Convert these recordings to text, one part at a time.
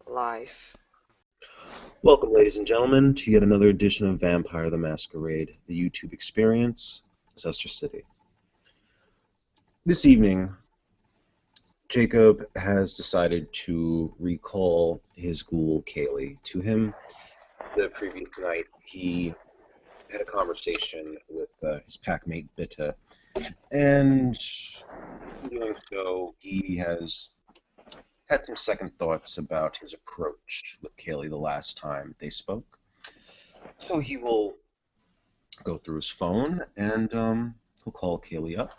live. Welcome, ladies and gentlemen, to yet another edition of Vampire the Masquerade, the YouTube experience, Zuster City. This evening, Jacob has decided to recall his ghoul, Kaylee, to him. The previous night, he had a conversation with his packmate, Bitta, and in doing so, he has had some second thoughts about his approach with Kaylee the last time they spoke. So he will go through his phone and he'll call Kaylee up.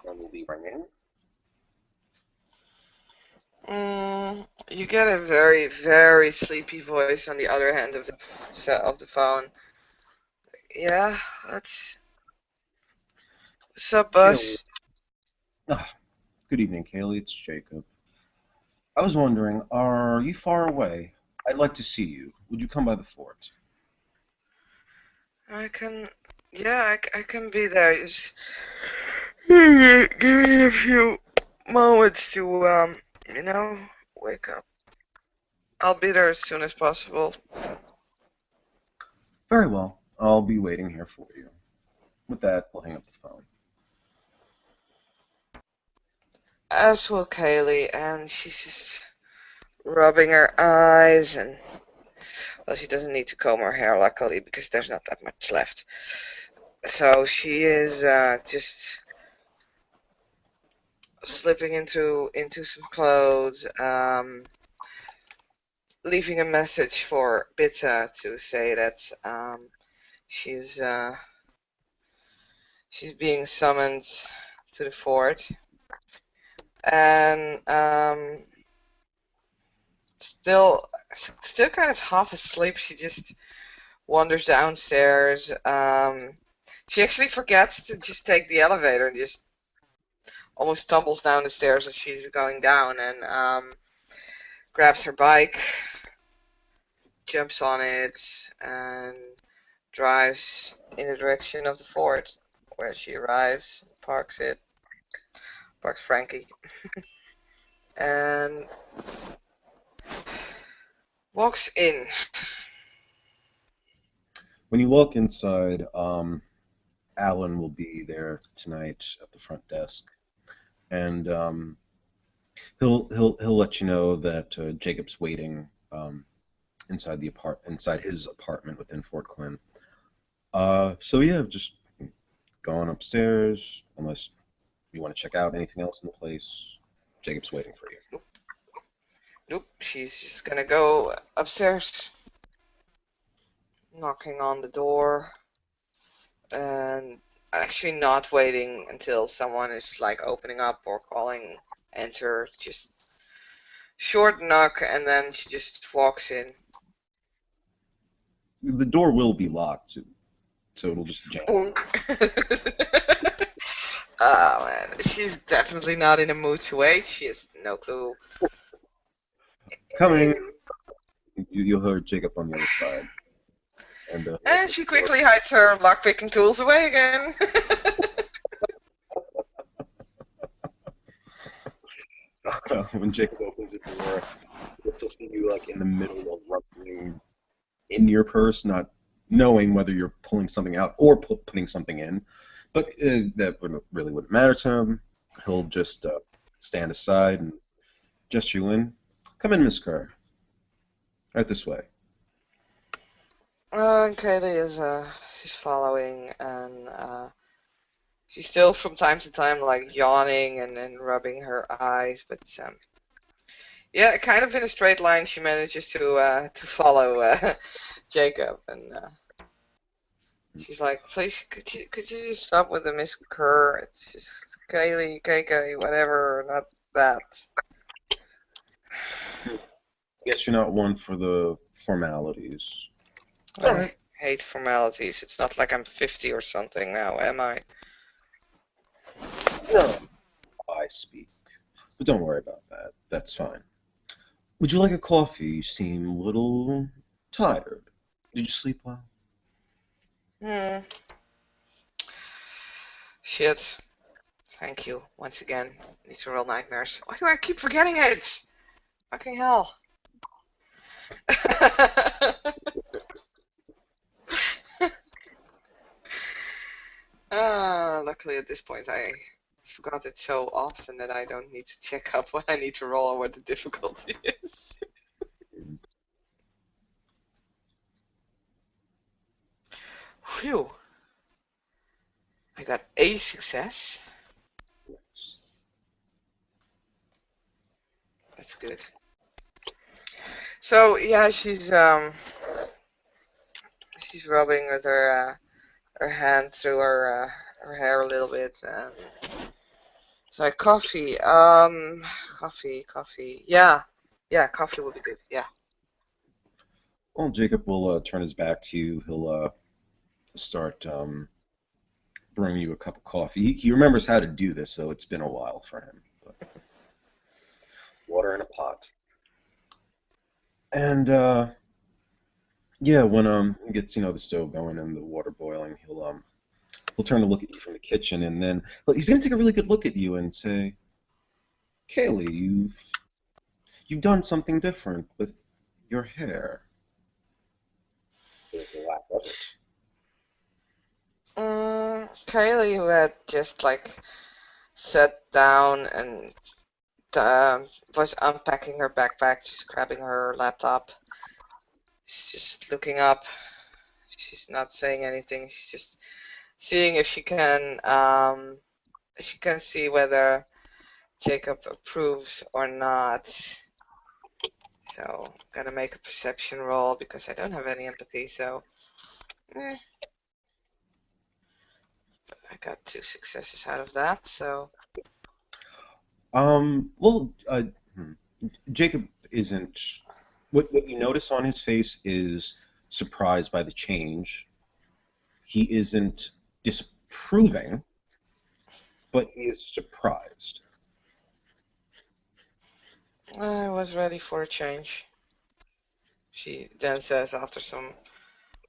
And will be ringing. You get a very, very sleepy voice on the other end of the phone. Yeah, what's up, Kaylee. boss? Good evening, Kaylee. It's Jacob. I was wondering, are you far away? I'd like to see you. Would you come by the fort? I can, yeah, I can be there. Just give me a few moments to, wake up. I'll be there as soon as possible. Very well. I'll be waiting here for you. With that, we'll hang up the phone. As will Kaylee, and she's just rubbing her eyes, and well, she doesn't need to comb her hair, luckily, because there's not that much left. So she is just slipping into some clothes, leaving a message for Bitta to say that she's she's being summoned to the fort, and still kind of half asleep. She just wanders downstairs. She actually forgets to just take the elevator and just almost stumbles down the stairs as she's going down, and grabs her bike, jumps on it, and drives in the direction of the fort, where she arrives, parks Frankie, and walks in. When you walk inside, Alan will be there tonight at the front desk, and he'll let you know that Jacob's waiting inside his apartment within Fort Quinn. So yeah, just going upstairs unless you want to check out anything else in the place. Jacob's waiting for you. Nope, she's just gonna go upstairs, knocking on the door, and actually not waiting until someone is like opening up or calling enter, just short knock, and then she just walks in. The door will be locked, so it'll just jam. Bonk. Oh man, she's definitely not in a mood to wait. She has no clue. Coming. You'll hear Jacob on the other side. And she quickly hides her lockpicking tools away again. When Jacob opens the door, he'll see you like in the middle of rummaging in your purse, not knowing whether you're pulling something out or putting something in. But that really wouldn't matter to him. He'll just stand aside and gesture you in. Come in, Miss Kerr. Right this way. Kaylee is she's following, and she's still from time to time like yawning and then rubbing her eyes, but yeah, kind of in a straight line she manages to follow Jacob, and she's like, please, could you just stop with the Miss Kerr? It's just Kaylee, KK, whatever, not that. Guess you're not one for the formalities. I hate formalities. It's not like I'm 50 or something now, am I? No, I speak. But don't worry about that. That's fine. Would you like a coffee? You seem a little tired. Did you sleep well? Hmm. Shit. Thank you, once again. These are real nightmares. Why do I keep forgetting it? Fucking hell. Luckily at this point I forgot it so often that I don't need to check up what I need to roll or what the difficulty is. Phew, I got a success. That's good. So yeah, she's rubbing with her hand through her hair a little bit and so coffee. Coffee. Yeah, yeah, coffee would be good. Yeah. Well, Jacob will turn his back to you. He'll start brewing you a cup of coffee. He remembers how to do this, so it's been a while for him. But water in a pot. And yeah, when he gets the stove going and the water boiling, he'll turn to look at you from the kitchen, and then he's gonna take a really good look at you and say, "Kaylee, you've done something different with your hair." There's a lack of it. Kaylee, who had just like sat down and was unpacking her backpack, just grabbing her laptop. She's just looking up. She's not saying anything. She's just seeing if she can see whether Jacob approves or not. So I'm gonna make a perception roll because I don't have any empathy. So I got 2 successes out of that. So Well, Jacob isn't. What you notice on his face is surprised by the change. He isn't disapproving, but he is surprised. I was ready for a change. She then says after some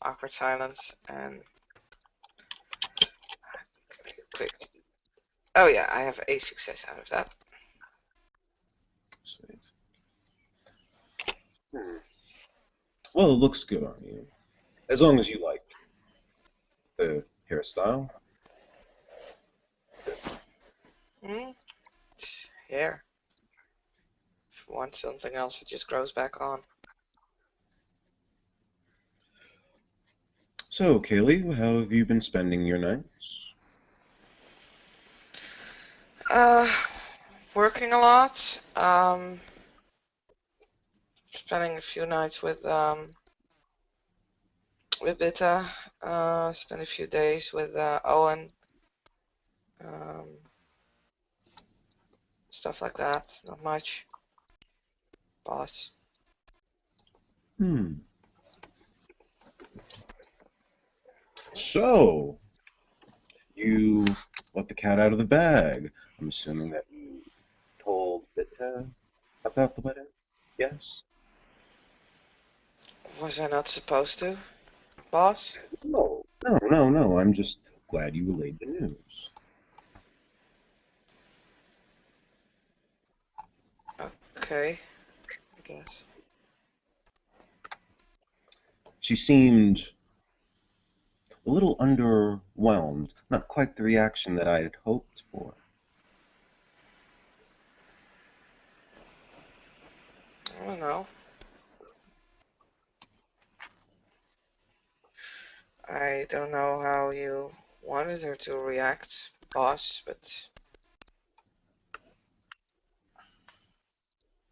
awkward silence and quick. Oh yeah, I have a success out of that. Sweet. Well, it looks good on you, as long as you like the hairstyle. It's hair. If you want something else, it just grows back on. So, Kaylee, how have you been spending your nights? Uh, Working a lot. Spending a few nights with Bitta. Spent a few days with Owen. Um, Stuff like that. Not much. Boss. Hmm. So, you let the cat out of the bag. I'm assuming that you told Vita about the wedding? Yes? Was I not supposed to, boss? No, no, no, no. I'm just glad you relayed the news. Okay, I guess. She seemed a little underwhelmed, not quite the reaction that I had hoped for. I don't know. I don't know how you wanted her to react, boss, but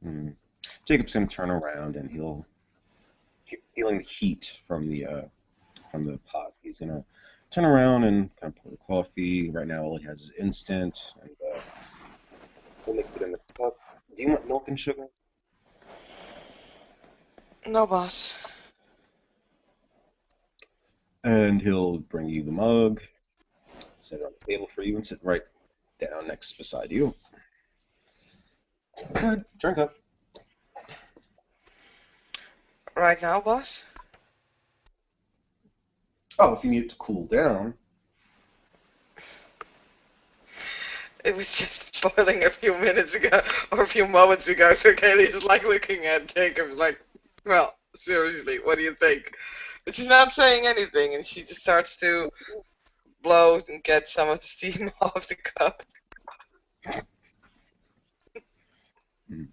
Hmm. Jacob's gonna turn around and he'll feeling the heat from the pot. He's gonna turn around and kind of pour the coffee. Right now, all he has is instant, and he'll mix it in the cup. Do you want milk and sugar? no, boss. And he'll bring you the mug, set it on the table for you, and sit right down next beside you. Good, drink up. Right now, boss? Oh, if you need it to cool down. It was just boiling a few minutes ago, or a few moments ago, so Kaylee is like looking at Jacob, like, well, Seriously, what do you think? But she's not saying anything, and she just starts to blow and get some of the steam off the cup. Hmm.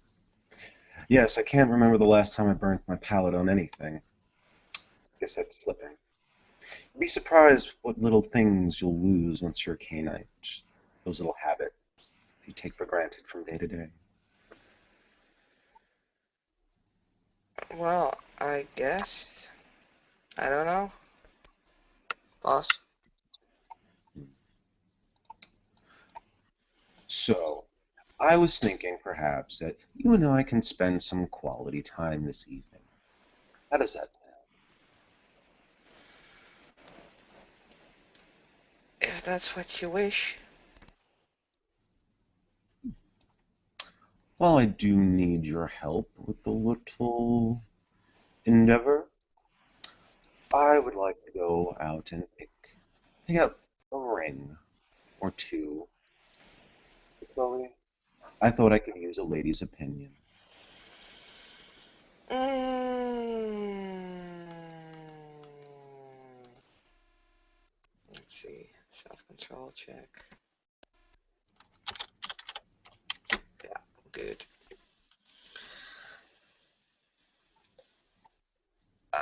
Yes, I can't remember the last time I burnt my palate on anything. Guess that's slipping. You'd be surprised what little things you'll lose once you're a canine. Just those little habits you take for granted from day to day. Well, I guess. I don't know, boss. So, I was thinking perhaps that you and I can spend some quality time this evening. How does that sound? If that's what you wish. Well, I do need your help with the little endeavor. I would like to go out and pick out a ring or two, Chloe. I thought I could use a lady's opinion. Mm, let's see. Self-control check. Yeah, good.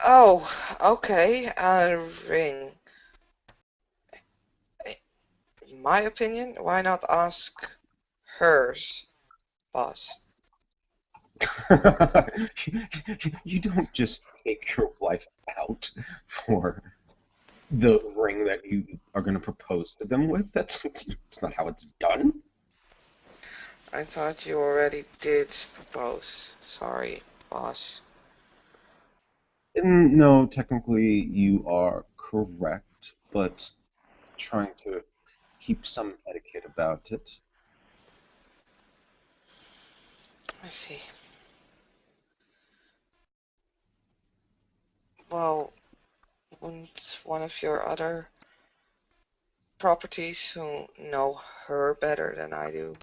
Oh, okay. Ring. In my opinion, why not ask hers, boss? You don't just take your wife out for the ring that you are going to propose to them with. That's not how it's done. I thought you already did propose. Sorry, boss. No, technically you are correct, but trying to keep some etiquette about it. I see. Well, wouldn't one of your other properties who know her better than I do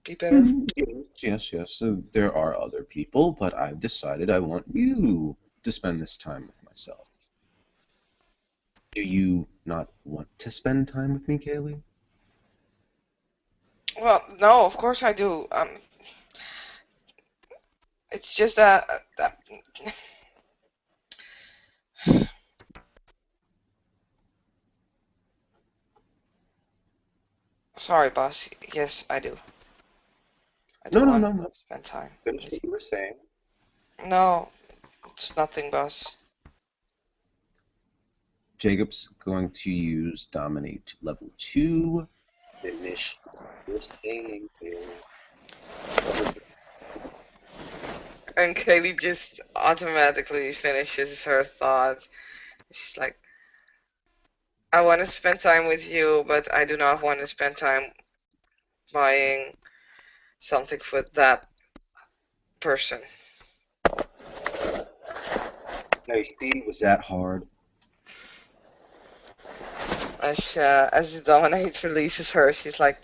be better? Yes. There are other people, but I've decided I want you to spend this time with myself. Do you not want to spend time with me, Kaylee? Well, no, of course I do. It's just that sorry, boss. Yes, I do. I do No, no, want no, no. to spend time Finish with what you were saying. you. No, it's nothing, boss. Jacob's going to use Dominate level 2. Finish what you were saying, Kaylee. And Kaylee just automatically finishes her thought. She's like, I want to spend time with you, but I do not want to spend time buying something for that person. Now, you see, was that hard? As the dominate releases her, she's like,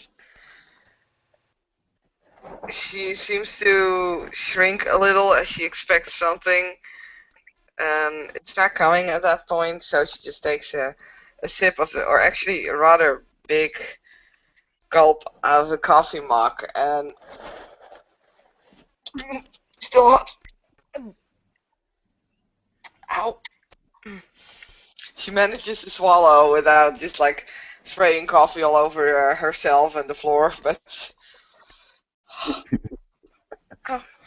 she seems to shrink a little as she expects something, and it's not coming at that point. So she just takes a sip of it, or actually a rather big gulp out of the coffee mug, and still hot. Ow. She manages to swallow without just like spraying coffee all over herself and the floor, but oh,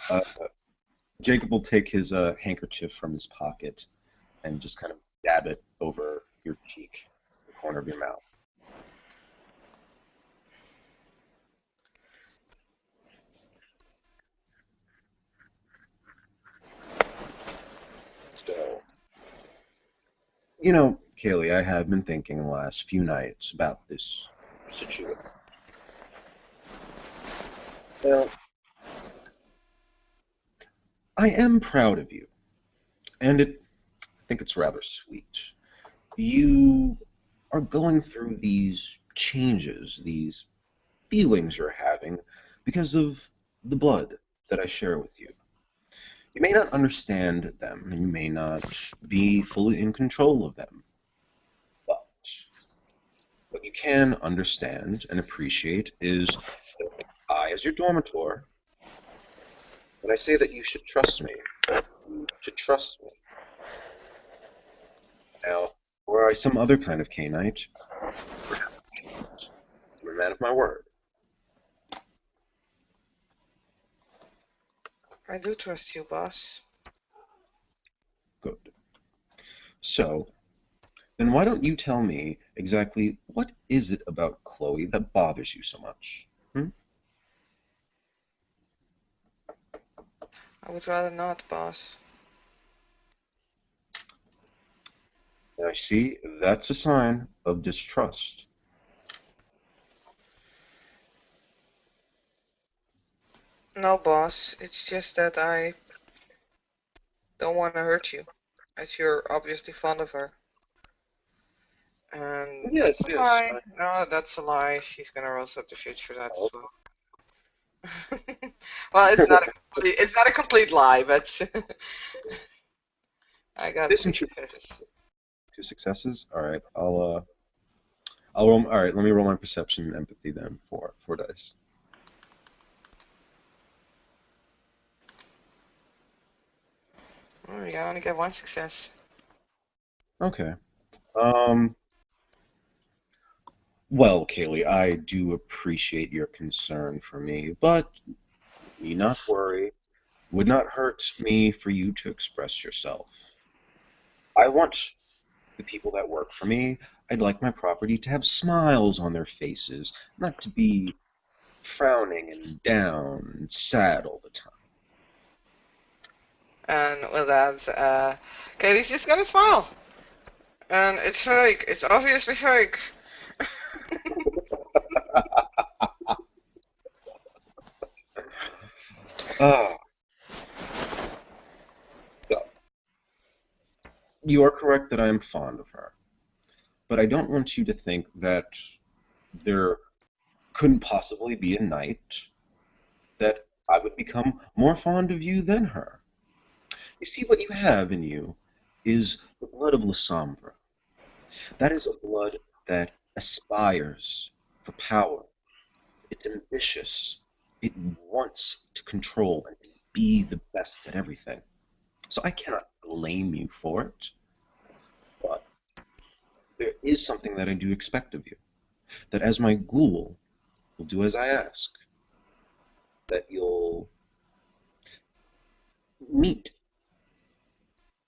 Uh, Jacob will take his handkerchief from his pocket and just kind of dab it over your cheek, the corner of your mouth. So, Kaylee, I have been thinking the last few nights about this situation. Well, I am proud of you, and I think it's rather sweet. You are going through these changes, these feelings you're having because of the blood that I share with you. You may not understand them, and you may not be fully in control of them, but what you can understand and appreciate is that I, as your dormitor, when I say that you should trust me, you should trust me. Now, were I some other kind of Canite, perhaps I'm a man of my word. I do trust you, boss. Good. So, then why don't you tell me exactly what is it about Chloe that bothers you so much? Hmm? I would rather not, boss. Now, see, that's a sign of distrust. No, boss. It's just that I don't want to hurt you, as you're obviously fond of her. And Yes, that's a yes. lie. No, that's a lie. She's gonna roll subterfuge for that as well. Well, it's not a complete lie, but I got There's two some truth. successes. Two successes. All right. I'll roll. All right. Let me roll my perception and empathy then for 4 dice. Oh, you only get one success. Okay. Um. Well, Kaylee, I do appreciate your concern for me, but need not worry. Would not hurt me for you to express yourself. I want the people that work for me. I'd like my property to have smiles on their faces, not to be frowning and down and sad all the time. And with that, Katie's just gonna smile. And it's fake. It's obviously fake. Ah, so, you are correct that I am fond of her, but I don't want you to think that there couldn't possibly be a night that I would become more fond of you than her. You see, what you have in you is the blood of Lasombra. That is a blood that aspires for power. It's ambitious. It wants to control and be the best at everything. So I cannot blame you for it, but there is something that I do expect of you. That as my ghoul, you'll do as I ask. That you'll meet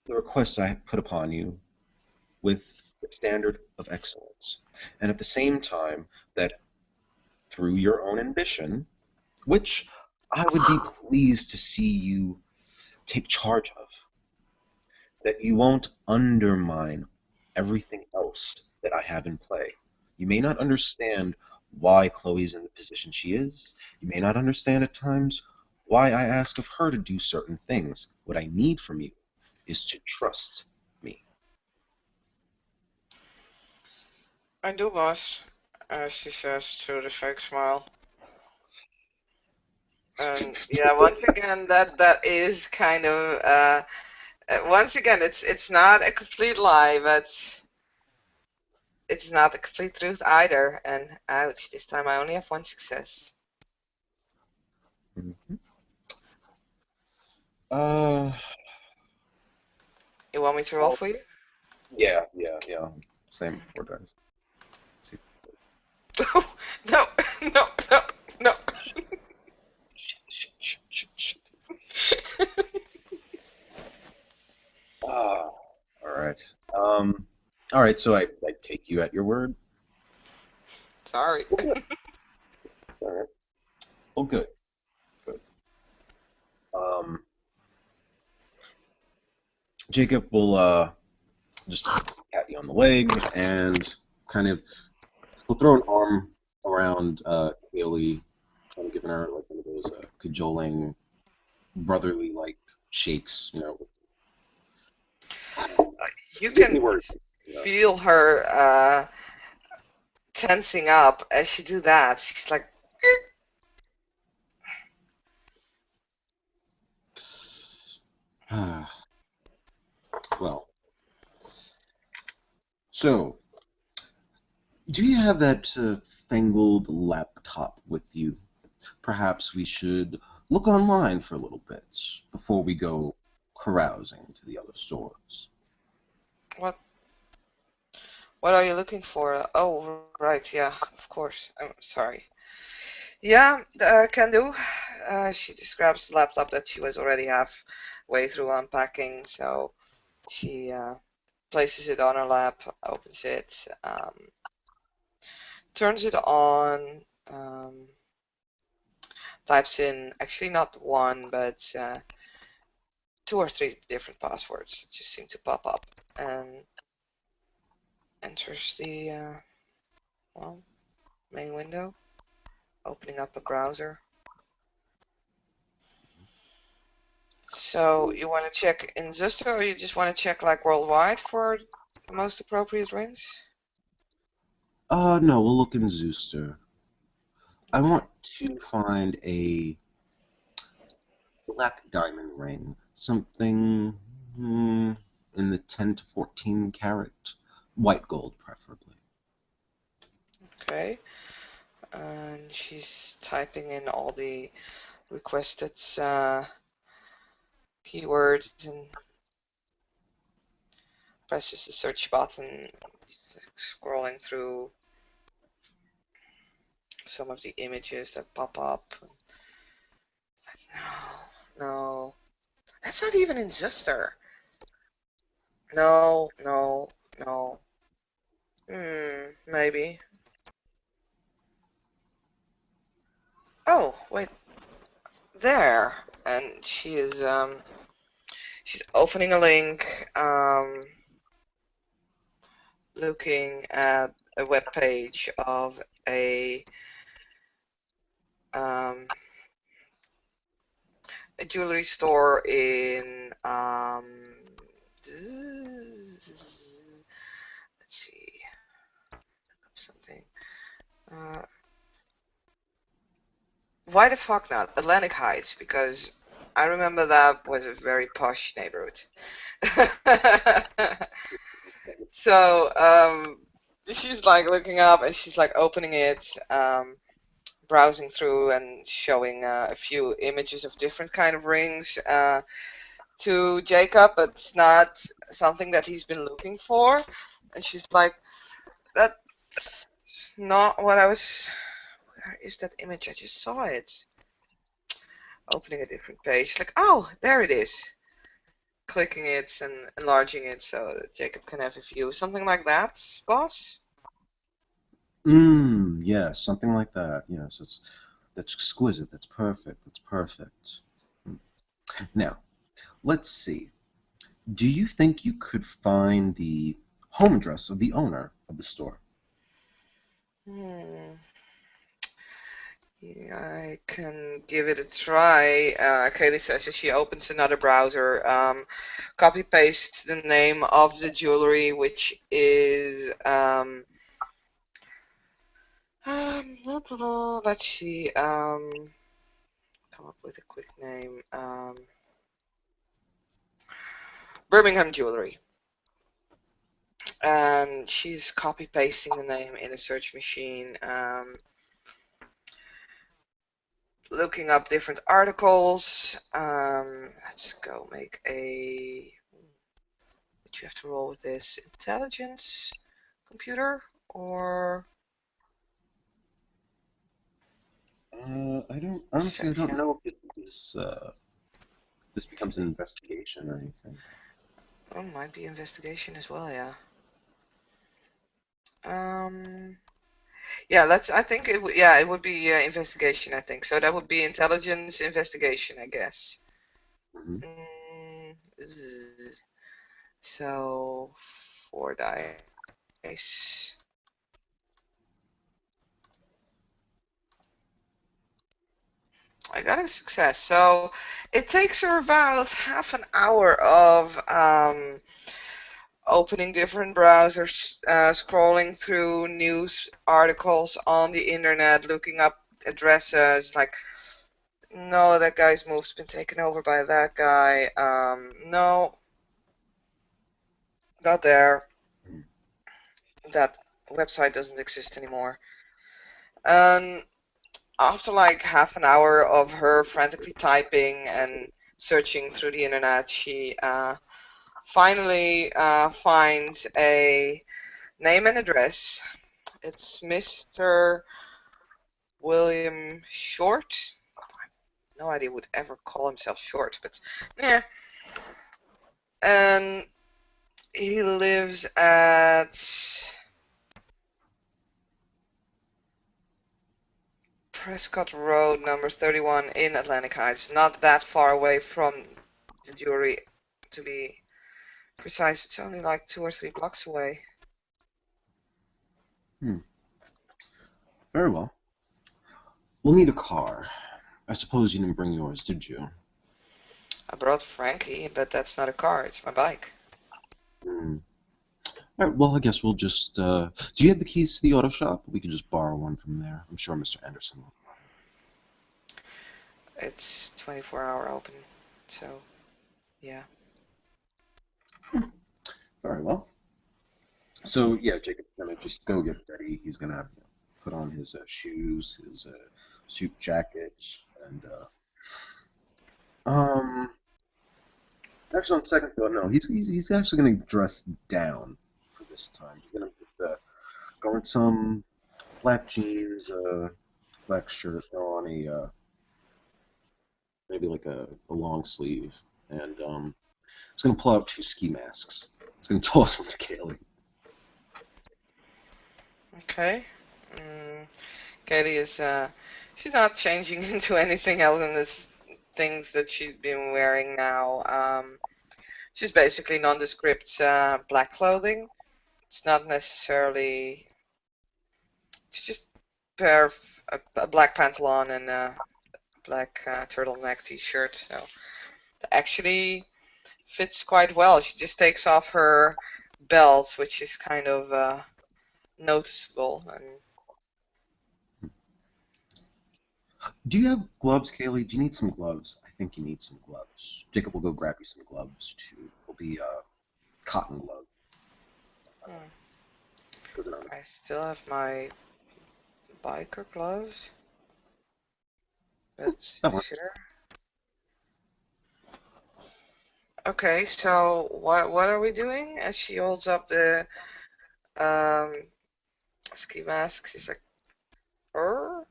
the requests I put upon you with the standard of excellence. And at the same time, that through your own ambition, which I would be pleased to see you take charge of, that you won't undermine everything else that I have in play. You may not understand why Chloe's in the position she is. You may not understand at times why I ask of her to do certain things. What I need from you is to trust me. I do, boss. She says through the fake smile. And yeah, once again, that is kind of once again, it's not a complete lie, but it's not the complete truth either. And ouch, this time I only have one success. Mhm. Uh, You want me to roll well, for you? yeah. Same 4 dice. Let's see. No, no, no, no. Shit. Ah, all right. All right. So I take you at your word. Sorry. Well, good. All right. Well, good. Good. Um, Jacob will just pat you on the leg and kind of he'll throw an arm around Kaylee, kind of giving her like one of those cajoling, brotherly like shakes. You Get can me worried. You know. feel her tensing up as she do that. She's like, Well, so do you have that fangled laptop with you? Perhaps we should look online for a little bit before we go carousing to the other stores. What what are you looking for? Oh, right, yeah, of course. I'm sorry. Yeah, can do. She just grabs the laptop that she was already halfway through unpacking, so she places it on her lap, opens it, turns it on, types in actually not one, but two or three different passwords that just seem to pop up, and enters the well, main window, opening up a browser. So you want to check in Zuster, or you just want to check like worldwide for the most appropriate rings? No, we'll look in Zuster. I want to find a black diamond ring, something in the 10 to 14 carat, white gold preferably. Okay. And she's typing in all the requested keywords and presses the search button, scrolling through some of the images that pop up. No, no, that's not even in Zuster. No, no, no. Maybe. Oh, wait, there. And she's opening a link, looking at a web page of um, a jewelry store in let's see something. Uh, why the fuck not Atlantic Heights? Because I remember that was a very posh neighborhood. So she's like looking up and she's like opening it, browsing through and showing a few images of different kind of rings to Jacob, but it's not something that he's been looking for. And she's like, "That's not what I was. Where is that image? I just saw it." Opening a different page, like, "Oh, there it is." Clicking it and enlarging it so that Jacob can have a view. Something like that, boss? Yes, something like that. Yes, that's exquisite. That's perfect. That's perfect. Hmm. Now, let's see. Do you think you could find the home address of the owner of the store? Hmm. Yeah, I can give it a try. Kaylee says as she opens another browser, copy paste the name of the jewelry, which is let's see, come up with a quick name. Birmingham Jewelry, and she's copy pasting the name in a search machine. Looking up different articles. Let's go make a. Would you have to roll with this intelligence computer or I don't honestly. I don't perception? know if this becomes an investigation or anything. Oh, might be investigation as well. Yeah. Um. Yeah. Let's. I think it. Yeah, it would be investigation. I think so. That would be intelligence investigation. I guess. Hmm. Mm, so 4 dice. I got a success. So it takes her about half an hour of opening different browsers, scrolling through news articles on the internet, looking up addresses, like No, that guy's move's been taken over by that guy. No, not there. Hmm. That website doesn't exist anymore. And after like half an hour of her frantically typing and searching through the internet, she finally finds a name and address. It's Mr. William Short. No idea would ever call himself Short, but yeah. And he lives at Prescott Road, number 31 in Atlantic Heights. Not that far away from the jury, to be precise. It's only like 2 or 3 blocks away. Hmm. Very well. We'll need a car. I suppose you didn't bring yours, did you? I brought Frankie, but that's not a car, it's my bike. Hmm. All right, well, I guess we'll just. Do you have the keys to the auto shop? We could just borrow one from there. I'm sure Mr. Anderson will. It's 24-hour open, so yeah. Very well. So, yeah, Jacob's gonna just go get ready. He's gonna put on his shoes, his suit jacket, and um. Actually, on second thought, no, he's actually gonna dress down for this time. He's gonna put go with some black jeans, black shirt on a maybe like a long sleeve, and he's gonna pull out 2 ski masks. He's gonna toss them to Kaylee. Okay. Katie is, she's not changing into anything else than this things that she's been wearing now. She's basically nondescript black clothing. It's not necessarily, it's just pair of a black pantalon and a black turtleneck t-shirt. So it actually fits quite well. She just takes off her belt, which is kind of noticeable. And Do you have gloves, Kaylee? Do you need some gloves? I think you need some gloves. Jacob will go grab you some gloves too. It'll be cotton gloves. hmm, Put it on. I still have my biker gloves, but That works. sure. Okay, so what are we doing? As she holds up the um, ski mask, she's like, "Er,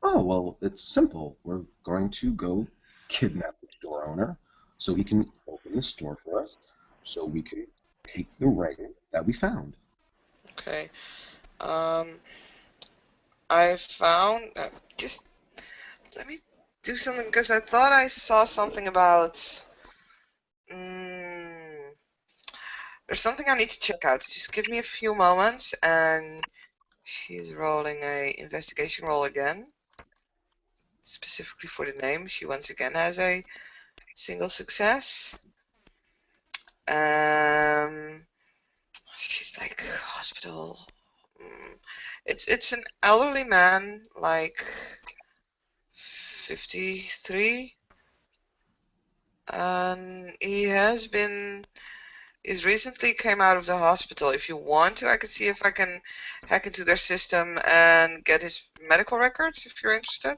Oh, well, it's simple. We're going to go kidnap the store owner so he can open the store for us so we can take the ring that we found. okay." Um, I found just let me do something because I thought I saw something about. Mm, there's something I need to check out. Just give me a few moments, and she's rolling a investigation roll again, specifically for the name. She once again has a single success. Um, she's like hospital. Mm, it's an elderly man, like 53, and he's recently came out of the hospital. If you want to, I can see if I can hack into their system and get his medical records if you're interested.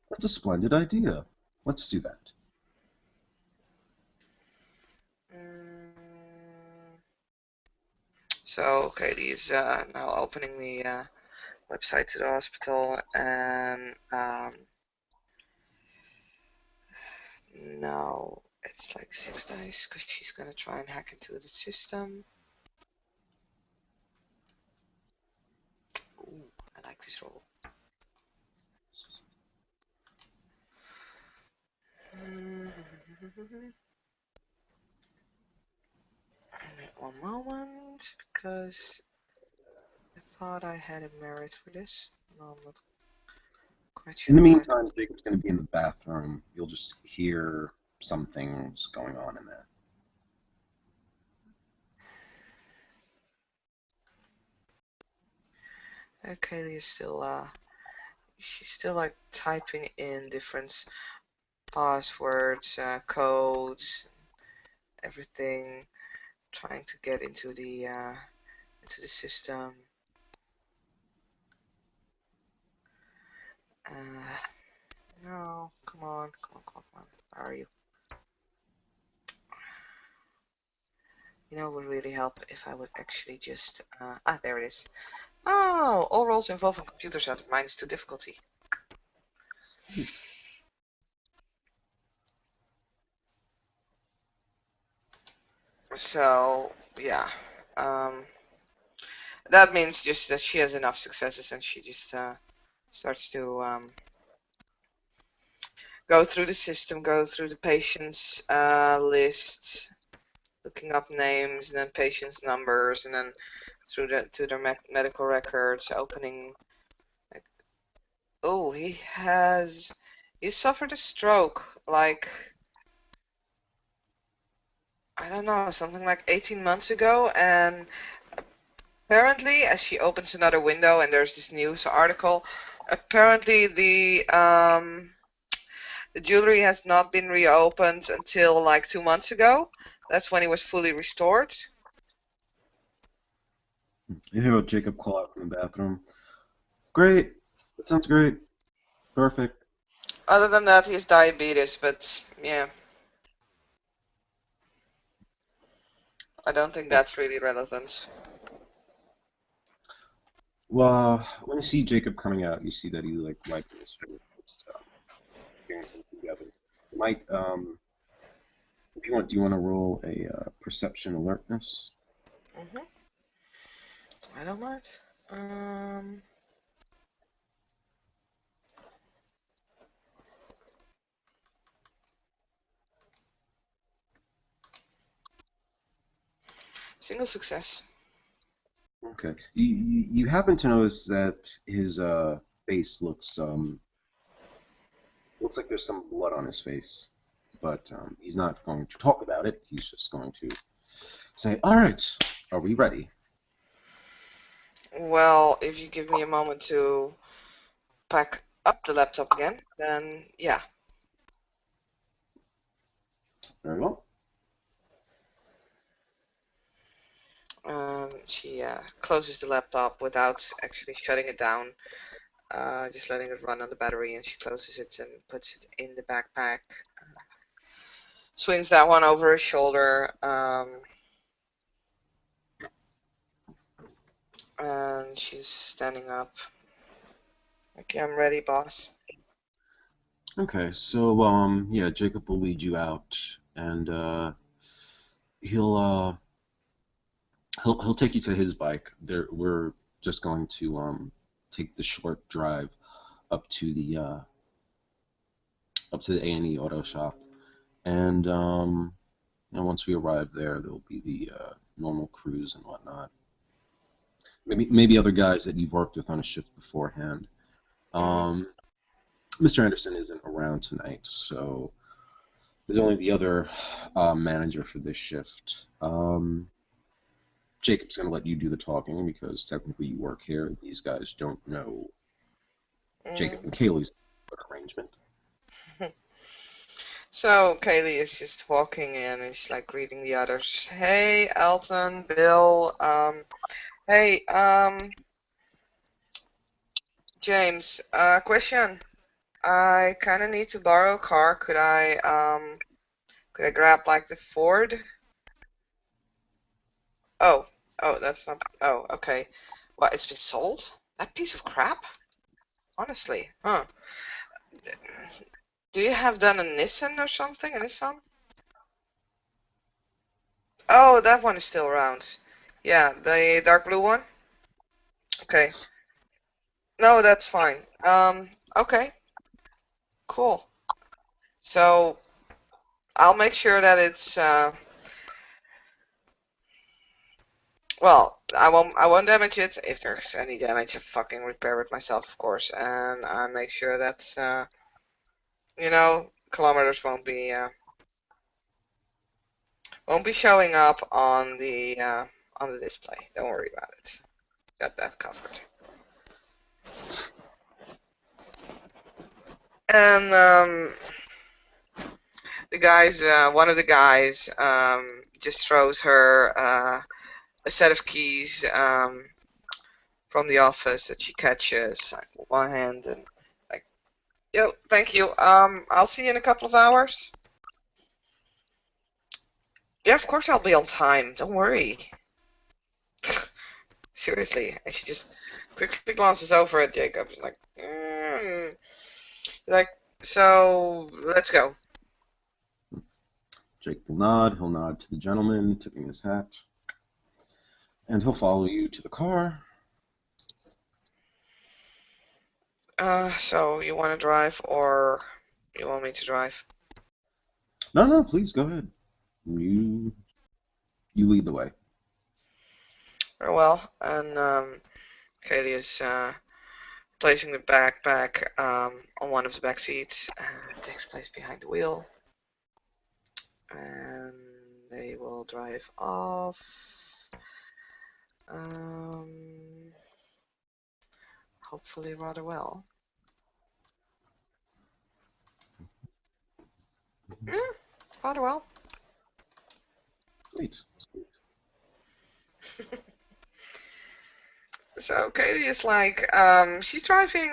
That's a splendid idea. Let's do that. Mm, so, okay, he's now opening the website to the hospital, and no, it's like 6 dice because she's gonna try and hack into the system. Ooh, I like this roll. Wait 1 moment, because I thought I had a merit for this. No, I'm not quite In the sure why. meantime, Jacob's going to be in the bathroom. You'll just hear some things going on in there. Kaylee is still she's still like typing in different passwords, codes, everything, trying to get into the system. No, come on, come on, come on, come on. Where are you? You know, it would really help if I would actually just there it is. Oh, all roles involving computers are -2 difficulty. So yeah, um, that means just that she has enough successes and she just starts to go through the system, go through the patients list, looking up names and then patients numbers, and then through to their medical records, opening. Like, oh, he suffered a stroke like I don't know, something like 18 months ago, and apparently, as she opens another window and there's this news article, apparently the jewelry has not been reopened until like 2 months ago. That's when he was fully restored. You hear Jacob call out from the bathroom. Great. That sounds great. Perfect. Other than that, he has diabetes, but yeah, I don't think Yeah. that's really relevant. Well, when you see Jacob coming out, you see that he's like wiping his face, getting something together. You might, if you want, do you want to roll a perception alertness? hmm I don't mind. Um, Single success. Okay. You happen to notice that his face looks like there's some blood on his face, but he's not going to talk about it. He's just going to say, "All right, are we ready?" Well, if you give me a moment to pack up the laptop again, then yeah. Very well. She closes the laptop without actually shutting it down, just letting it run on the battery, and she closes it and puts it in the backpack. Swings that one over her shoulder, and she's standing up. Okay, I'm ready, boss. Okay, so yeah, Jacob will lead you out, and he'll uh, he'll take you to his bike. We're just going to take the short drive up to the A&E Auto Shop, and once we arrive there, there'll be the normal cruise and whatnot. Maybe other guys that you've worked with on a shift beforehand. hmm Um, Mr. Anderson isn't around tonight, so there's only the other manager for this shift. Jacob's going to let you do the talking because technically you work here. These guys don't know Jacob and hmm Kaylee's arrangement. So Kaylee is just walking in and she's like greeting the others. Hey, Elton, Bill, hey, James, question. I kind of need to borrow a car. Could I grab like the Ford? Oh, oh, that's not, oh, okay. What, it's been sold? That piece of crap? Honestly, huh? Do you have done a Nissan or something? A Nissan? Oh, that one is still around. Yeah, the dark blue one? Okay. No, that's fine. Okay, cool. So I'll make sure that it's well, I won't damage it. If there's any damage, I fucking repair it myself, of course, and I make sure that kilometers won't be showing up on the display. Don't worry about it. Got that covered. And one of the guys, just throws her a set of keys from the office that she catches like, with one hand and like, yo, thank you. I'll see you in a couple of hours. Yeah, of course I'll be on time. Don't worry. Seriously. And she just quickly glances over at Jacob. She's like, like, so let's go. Jake will nod. He'll nod to the gentleman, tipping his hat, and he'll follow you to the car. So you want to drive or you want me to drive? No, no, please go ahead. You lead the way. Very well. And Katie is placing the backpack on one of the back seats and takes place behind the wheel. And they will drive off. Hopefully rather well. Mm, rather well. Great. So Katie is like, she's driving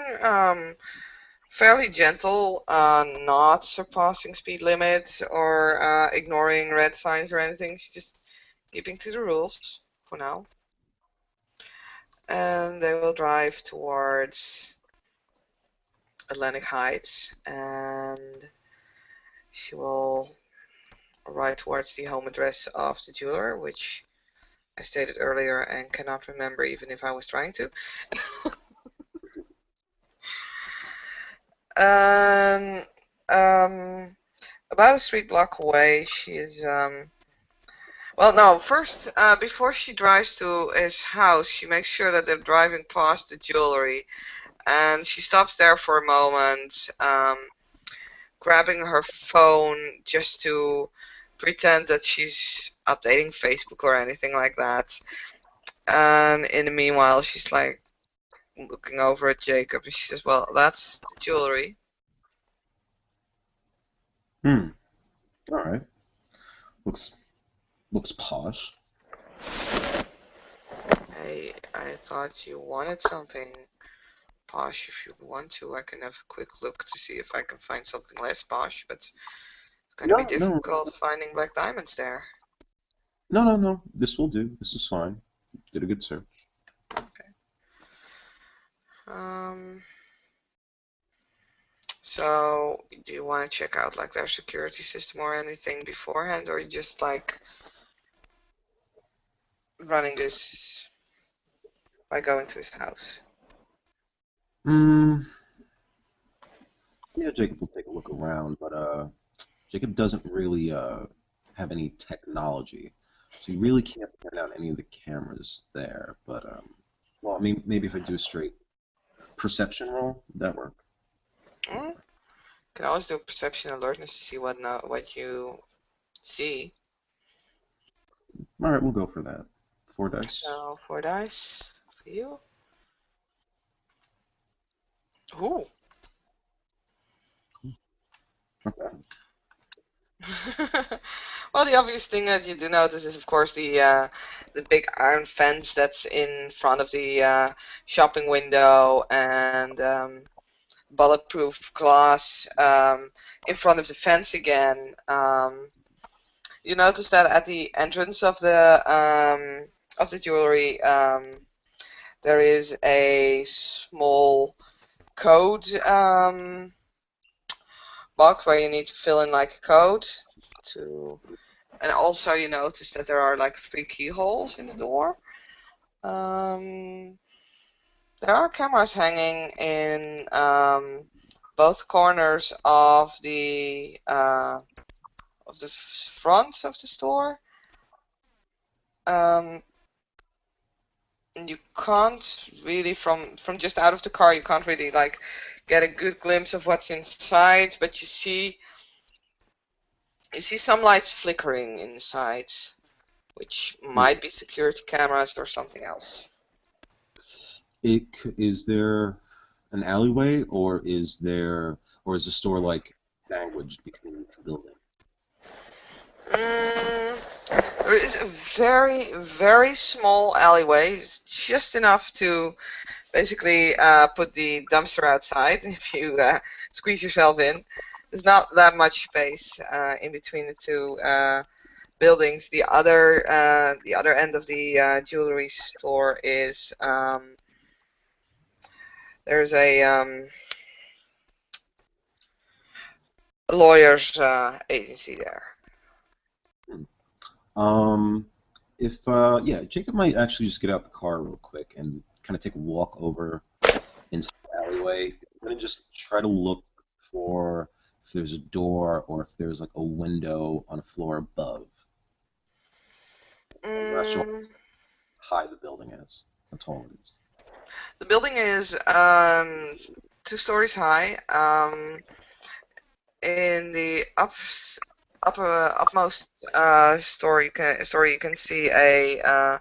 fairly gentle, not surpassing speed limits or ignoring red signs or anything. She's just keeping to the rules for now. And they will drive towards Atlantic Heights, and she will ride towards the home address of the jeweler, which I stated earlier and cannot remember even if I was trying to. And about a street block away, she is well, no, first, before she drives to his house, she makes sure that they're driving past the jewelry, and she stops there for a moment, grabbing her phone just to pretend that she's updating Facebook or anything like that. And in the meanwhile, she's like looking over at Jacob, and she says, "Well, that's the jewelry." Hmm. All right. Looks posh. Hey, I thought you wanted something posh. If you want to, I can have a quick look to see if I can find something less posh, but it's going to be No, no, difficult finding black diamonds there. no. This will do. This is fine. Did a good search. Okay. Um, so do you want to check out like their security system or anything beforehand, or you just like running this by going to his house? Hmm. Yeah, Jacob will take a look around, but Jacob doesn't really have any technology, so you really can't point out any of the cameras there. But well, I mean, maybe if I do a straight perception roll, would that work? Mm, you can always do perception alertness to see what you see. All right, we'll go for that. 4 dice. So 4 dice for you. Ooh. Okay. Well, the obvious thing that you do notice is, of course, the big iron fence that's in front of the shopping window, and bulletproof glass in front of the fence again. You notice that at the entrance of the jewelry, there is a small code box where you need to fill in like a code to. And also you notice that there are like 3 keyholes in the door. Um, there are cameras hanging in both corners of the front of the store. Um, and you can't really from just out of the car you can't really like get a good glimpse of what's inside, but you see some lights flickering inside, which Hmm. might be security cameras or something else. Is there an alleyway, or is there or is the store like sandwiched between the building? There is a very, very small alleyway. It's just enough to basically put the dumpster outside if you squeeze yourself in. There's not that much space in between the two buildings. The other end of the jewelry store is there's a lawyer's agency there. Um, if yeah, Jacob might actually just get out the car real quick and kind of take a walk over into the alleyway. I'm gonna just try to look for if there's a door or if there's like a window on a floor above. I'm not sure Mm, how high the building is, how tall it is. the building is 2 stories high. In the upmost story you can see a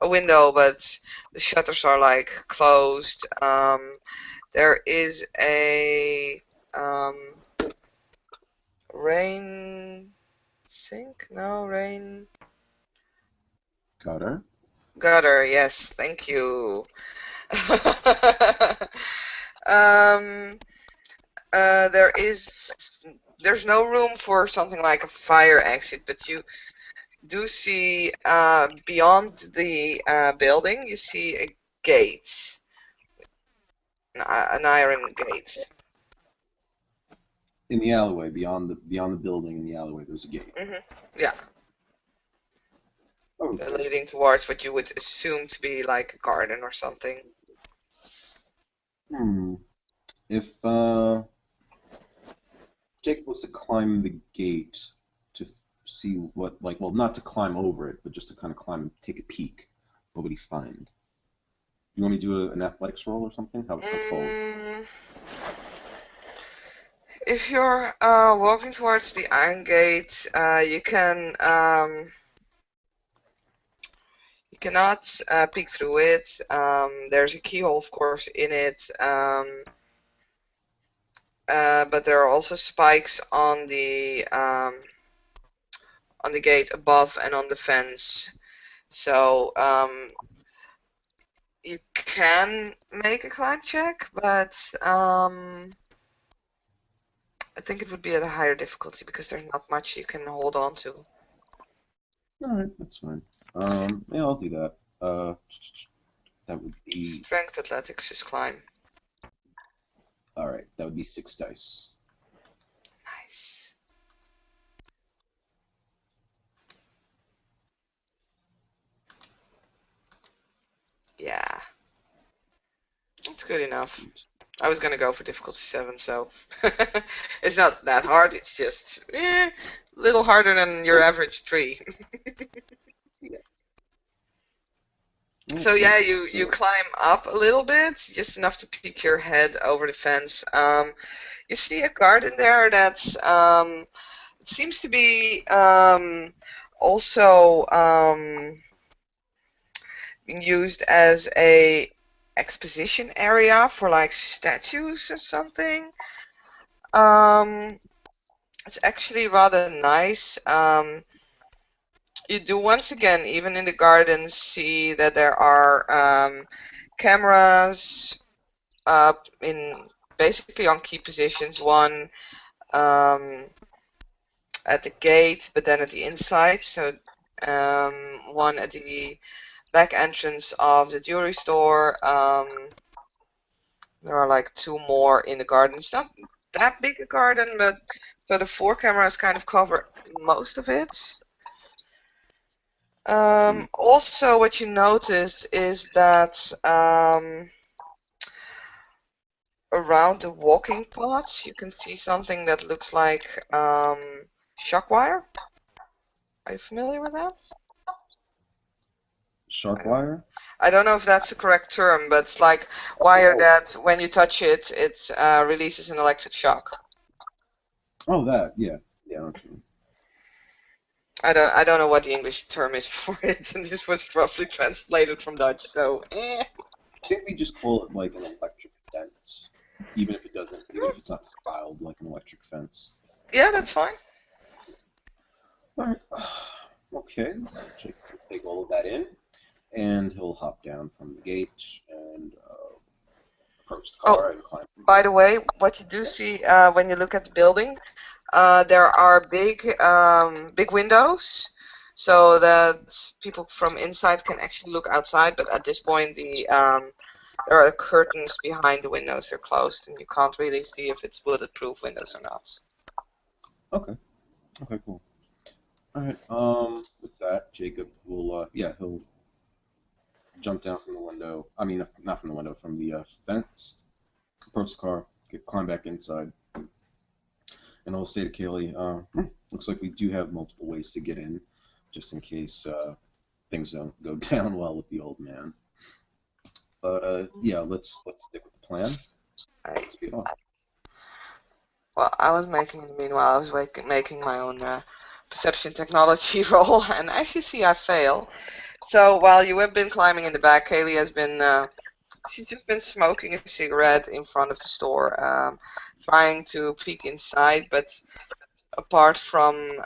window, but the shutters are like closed. There is a rain sink? No, rain Got gutter. Yes, thank you. um, there's no room for something like a fire exit, but you do see beyond the building, you see a gate, an iron gate. In the alleyway, beyond the building, in the alleyway, there's a gate. Yeah, Okay. leading towards what you would assume to be like a garden or something. Hmm. If Jacob was to climb the gate to see what, like, well, not to climb over it, but just to kind of climb and take a peek, what would he find? You want me to do an athletics roll or something? How tall? Mm, if you're walking towards the iron gate, you cannot peek through it. There's a keyhole, of course, in it, but there are also spikes on the gate above and on the fence. So you can make a climb check, but I think it would be at a higher difficulty because there's not much you can hold on to. All right, that's fine. Yeah, I'll do that. That would be Strength athletics is climb. all right. That would be 6 dice. Nice. Yeah, that's good enough. I was gonna go for difficulty 7, so it's not that hard. It's just a little harder than your average tree. Yeah. So Okay. yeah, you climb up a little bit, just enough to peek your head over the fence. You see a garden there that's it seems to be also being used as a exposition area for like statues or something. Um, it's actually rather nice. You do once again, even in the garden, see that there are cameras up in basically on key positions. One at the gate, but then at the inside. So one at the back entrance of the jewelry store. There are like 2 more in the garden. It's not that big a garden, but so the 4 cameras kind of cover most of it. Also, what you notice is that around the walking paths, you can see something that looks like shock wire. Are you familiar with that? Sharp wire? I don't know if that's the correct term, but it's like wire that when you touch it, it releases an electric shock. Oh, that. Yeah. Yeah. I know what you mean. I don't know what the English term is for it, and this was roughly translated from Dutch, so Can't we just call it like an electric dent? even if it doesn't, even if it's not styled like an electric fence. Yeah, that's fine. All right. Okay. Jake will take all of that in, and he'll hop down from the gate and approach the Oh, car and climb. by the way, what you do see when you look at the building, there are big windows, so that people from inside can actually look outside. But at this point, there are curtains behind the windows. They're closed, and you can't really see if it's bulletproof windows or not. Okay. Okay. Cool. All right. With that, Jacob will yeah, he'll jump down from the window. I mean, not from the window, from the fence. Approach the car, climb back inside, and I'll say to Kaylee, looks like we do have multiple ways to get in, just in case things don't go down well with the old man. But yeah, let's stick with the plan. I, Speed off. well, I was meanwhile, I was making my own perception technology roll, and as you see, I fail. So while you have been climbing in the back, Kaylee has been, she's just been smoking a cigarette in front of the store, trying to peek inside, but apart from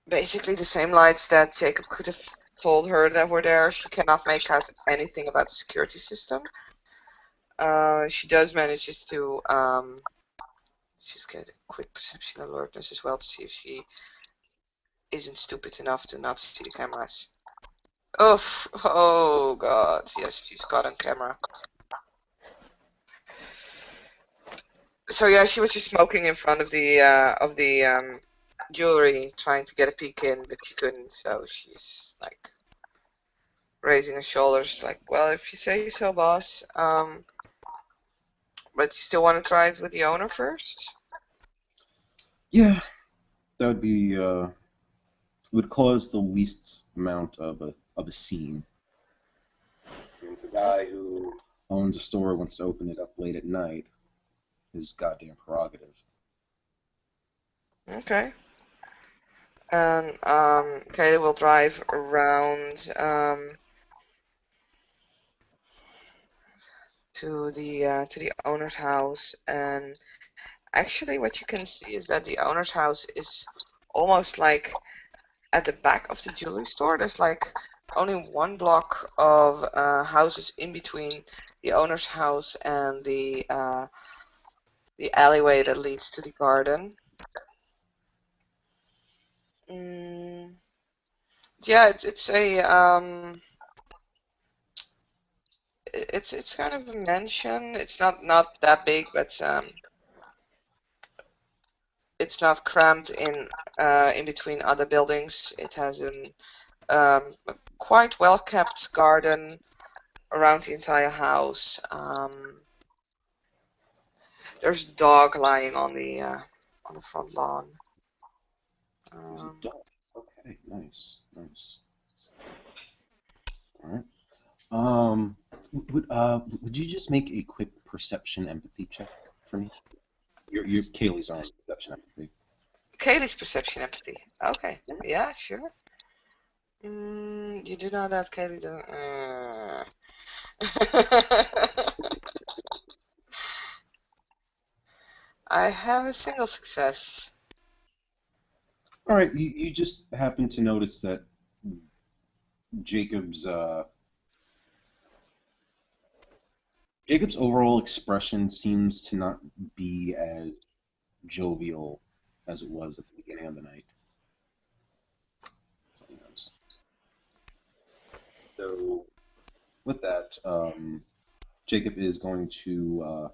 basically the same lights that Jacob could have told her that were there, she cannot make out anything about the security system. She does manage just to just get a quick perception alertness as well to see if she isn't stupid enough to not see the cameras. Oh god, yes, she's caught on camera. So yeah, she was just smoking in front of the jewelry, trying to get a peek in, but she couldn't. So she's like raising her shoulders, like, well, if you say so, boss. But you still want to try it with the owner first? Yeah, that would be would cause the least amount of a scene. I mean, the guy who owns a store wants to open it up late at night, his goddamn prerogative. Okay. And Kayla will drive around to the owner's house, and actually what you can see is that the owner's house is almost like at the back of the jewelry store. There's like only one block of houses in between the owner's house and the alleyway that leads to the garden. Mm, yeah, it's kind of a mansion. It's not that big, but it's not crammed in between other buildings. It has a quite well kept garden around the entire house. There's a dog lying on the front lawn. There's a Um, dog. Okay, nice, nice. All right. Um, would you just make a quick perception empathy check for me? Your Kaylee's on perception empathy. Kaylee's perception empathy. Okay, yeah, sure. You do know that Kaylee doesn't. I have a single success. All right, you just happen to notice that Jacob's Jacob's overall expression seems to not be as jovial as it was at the beginning of the night. That's all you notice. So with that, Jacob is going to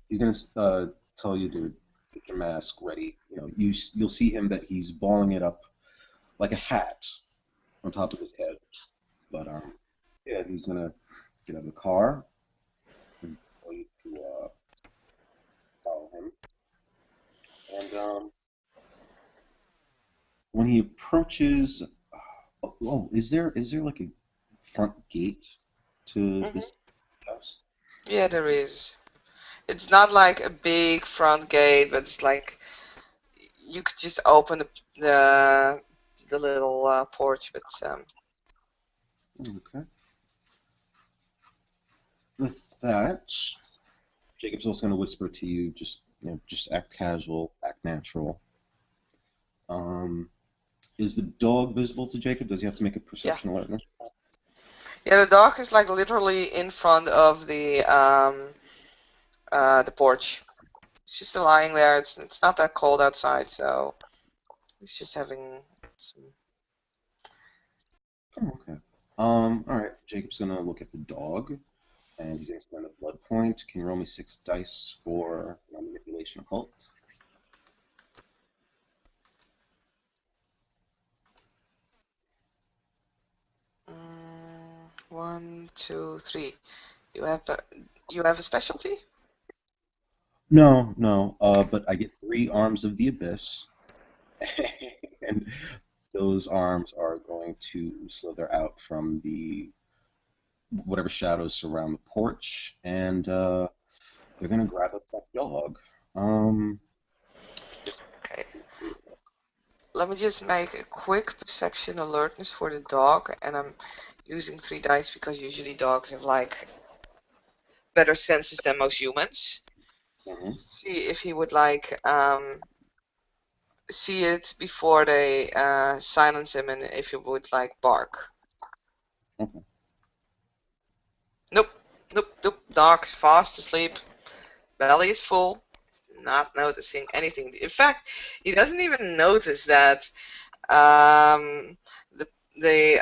he's going to tell you to get your mask ready. You know, you'll see him that he's balling it up like a hat on top of his head. But yeah, he's gonna get out of the car and tell you to follow him. And when he approaches, is there like a front gate to Hmm. this house? Yeah, there is. It's not like a big front gate, but it's like you could just open the little porch, but Okay. that, Jacob's also going to whisper to you, just act casual, act natural. Um, is the dog visible to Jacob? Does he have to make a Yeah. perception alertness? Yeah, the dog is like literally in front of the porch. It's just lying there. It's not that cold outside, so it's just having some. Oh, okay. All right. Jacob's gonna look at the dog, and he's gonna spend a blood point. Can you roll me 6 dice for manipulation occult? One, two, three. You have a you have a specialty? No, no. But I get 3 arms of the abyss, and those arms are going to slither out from the whatever shadows surround the porch, and they're gonna grab up that dog. Um, Okay. Let me just make a quick perception alertness for the dog, and I'm using 3 dice because usually dogs have like better senses than most humans. mhm, See if he would like see it before they silence him, and if he would like bark. okay. Nope, nope, nope. Dog's fast asleep. Belly is full. He's not noticing anything. In fact, he doesn't even notice that um, the the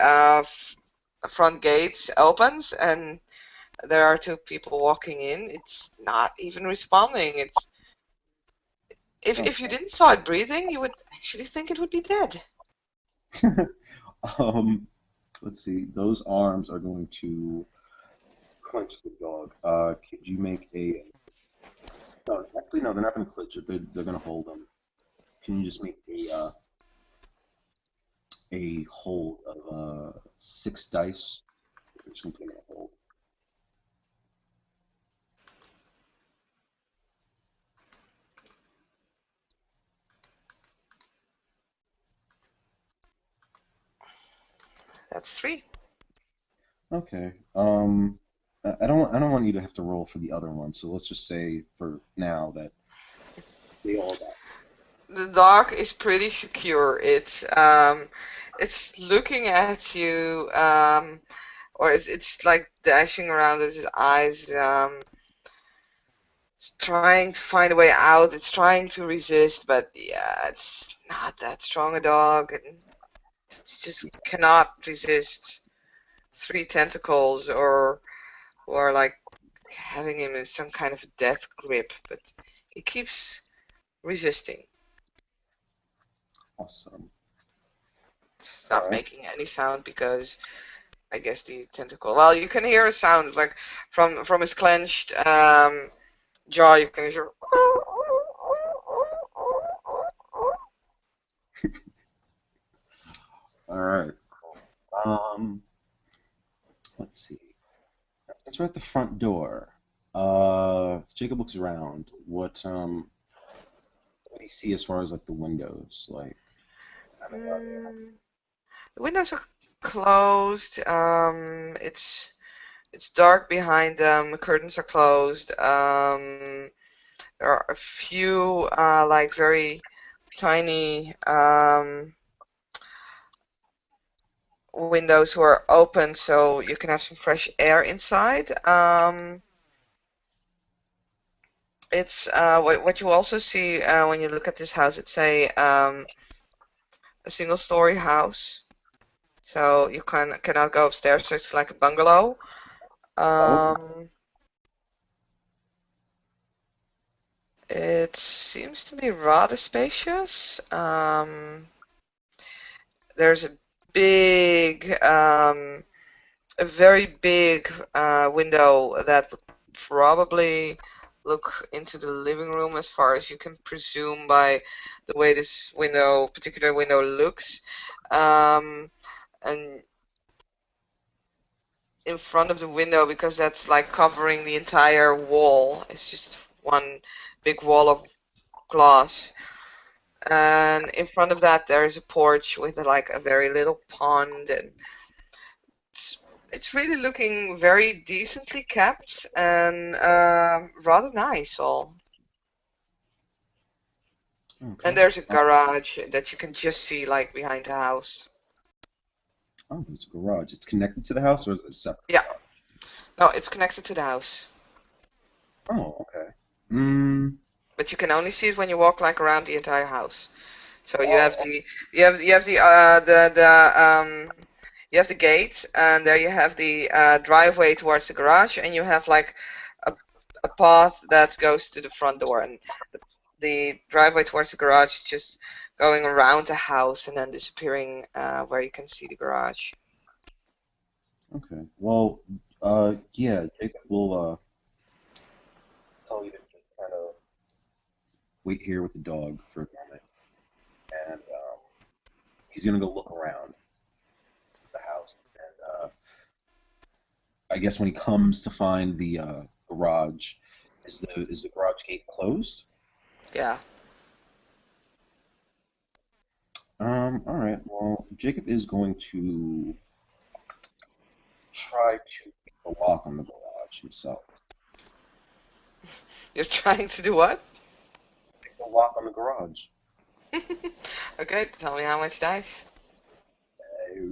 front gate opens and there are 2 people walking in. It's not even responding. It's if you Okay. didn't saw it breathing, you would actually think it would be dead. um, let's see. Those arms are going to clench the dog. Could you make a? No, actually, no. They're not going to clench it. They're going to hold them. Can you just make a hold of 6 dice? Just gonna put them in a hold. That's 3. Okay. I don't want you to have to roll for the other one. So let's just say for now that they all got. The dog is pretty secure. It's looking at you, or it's like dashing around with its eyes. It's trying to find a way out. It's trying to resist, but yeah, it's not that strong a dog, and it just cannot resist 3 tentacles or like having him in some kind of death grip. But he keeps resisting. Awesome. It's All not right. making any sound because I guess the tentacle. Well, you can hear a sound like from his clenched jaw. You can hear. All right. Um, let's see. Since we're at the front door, Jacob looks around. What do you see as far as like the windows? Like, how many are there? Mm, the windows are closed. It's dark behind them. The curtains are closed. There are a few like very tiny windows who are open, so you can have some fresh air inside. It's what you also see when you look at this house. It's a single-story house, so you cannot go upstairs. So it's like a bungalow. Oh, Um, it seems to be rather spacious. There's big, a very big window that would probably look into the living room as far as you can presume by the way this particular window looks. And in front of the window, because that's like covering the entire wall, it's just one big wall of glass. And in front of that, there is a porch with like a very little pond, and it's It's really looking very decently kept and rather nice all. And Okay. there's a garage that you can just see like behind the house. Oh, there's a garage. It's connected to the house, or is it a separate Yeah. garage? No, it's connected to the house. Oh, okay. Mm. But you can only see it when you walk like around the entire house. So Oh, you have you have the gate, and there you have the driveway towards the garage, and you have like a, a path that goes to the front door, and the driveway towards the garage is just going around the house and then disappearing where you can see the garage. okay. Well, yeah, Jacob will tell you to just kind of wait here with the dog for a moment, and he's gonna go look around the house. And I guess when he comes to find the garage, is the garage gate closed? Yeah. All right. Well, Jacob is going to try to pick the lock on the garage himself. You're trying to do what? Pick the lock on the garage. Okay, tell me how much dice.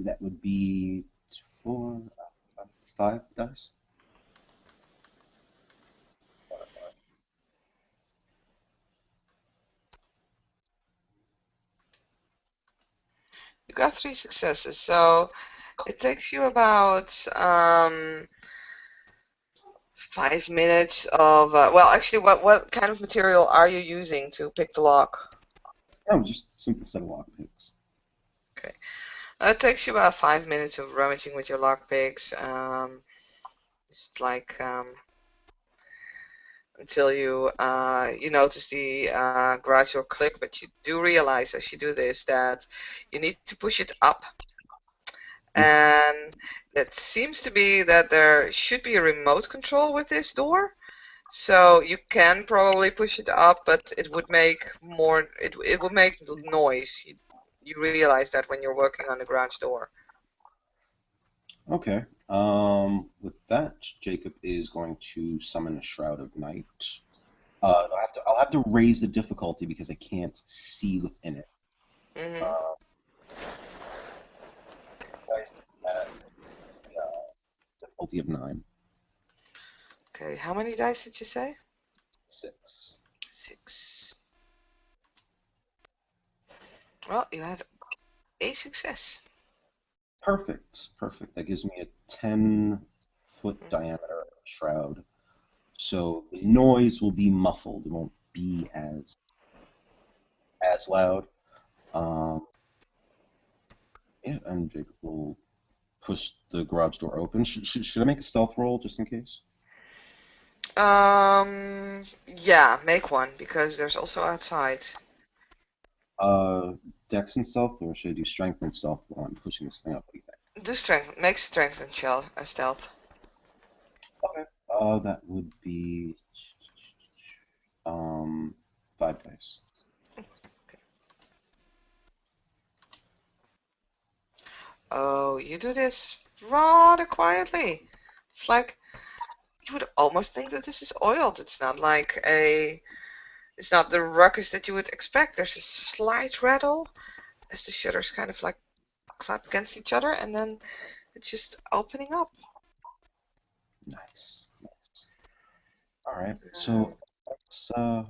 That would be four, five dice. You got three successes, so it takes you about 5 minutes of well, actually, what kind of material are you using to pick the lock? No, just simple set of lock picks. Okay, it takes you about 5 minutes of rummaging with your lock picks. It's like until you notice the garage door click, but you do realize as you do this that you need to push it up, Mm. and it seems to be that there should be a remote control with this door. So you can probably push it up, but it would make noise. You realize that when you're working on the garage door. Okay. With that, Jacob is going to summon a Shroud of Night. I'll have to raise the difficulty because I can't see within it. hmm Uh, guys, at difficulty of 9. Okay, how many dice did you say? 6. 6. Well, you have a success. Perfect. Perfect. That gives me a 10-foot Mhm. diameter shroud. So the noise will be muffled. It won't be as loud. Um, yeah, and Jacob will push the garage door open. Should I make a stealth roll just in case? Yeah, make one because there's also outside. Uh, Dex and stealth, or should I do strength and stealth while I'm pushing this thing up? What do you think? Do strength, make strength and shell stealth. Okay. That would be um 5 dice. Oh, you do this rather quietly. It's like you would almost think that this is oiled. It's not like it's not the ruckus that you would expect. There's a slight rattle as the shutters kind of like clap against each other, and then it's just opening up. Nice. All right. Um, So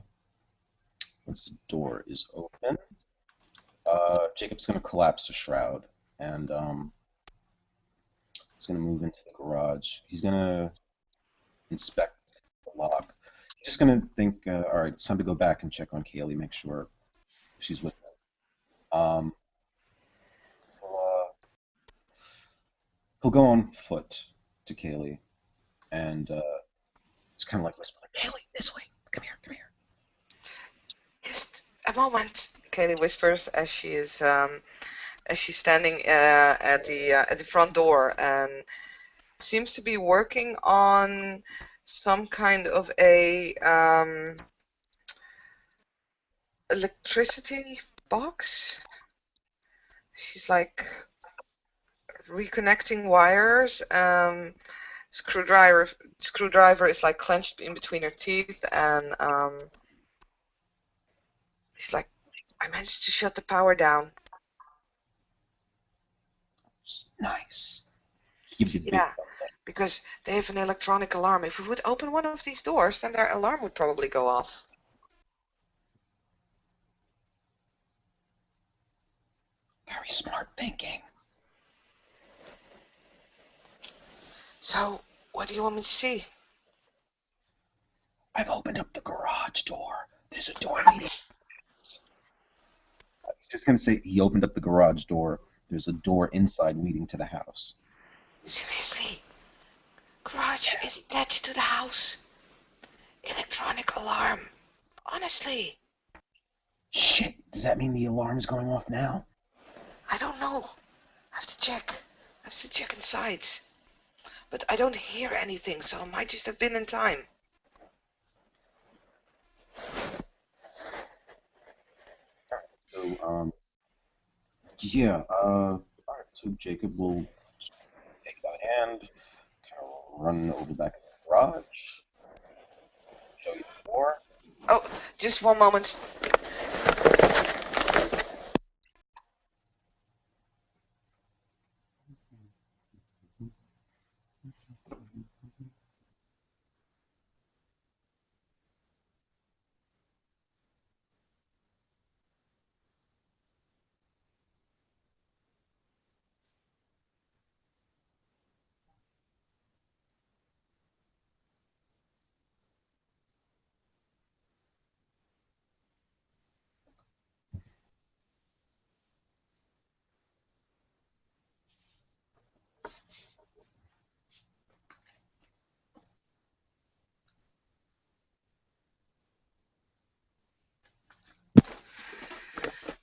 once the door is open, Jacob's gonna collapse the shroud, and he's gonna move into the garage. He's gonna inspect the lock. He's just gonna think, all right, it's time to go back and check on Kaylee, make sure she's with him. He'll, uh, he'll go on foot to Kaylee and just kind of like whisper, like, Kaylee, this way. Come here, come here. just a moment, Kaylee whispers as she's standing at the front door and seems to be working on some kind of a electricity box. She's like reconnecting wires. Screwdriver is like clenched in between her teeth, and she's like, I managed to shut the power down. Nice. He gives you a big Yeah, thumbs up. because they have an electronic alarm. If we would open one of these doors, then their alarm would probably go off. Very smart thinking. So, what do you want me to see? I've opened up the garage door. There's a door leading. I was just gonna say he opened up the garage door. There's a door inside leading to the house. Seriously? Garage is attached to the house. Electronic alarm. Honestly, Shit, does that mean the alarm is going off now? I don't know. I have to check. I have to check inside. But I don't hear anything, so it might just have been in time. So, yeah, alright, so Jacob will take by hand, kind of run over back to the garage, show you the door. Oh, just one moment.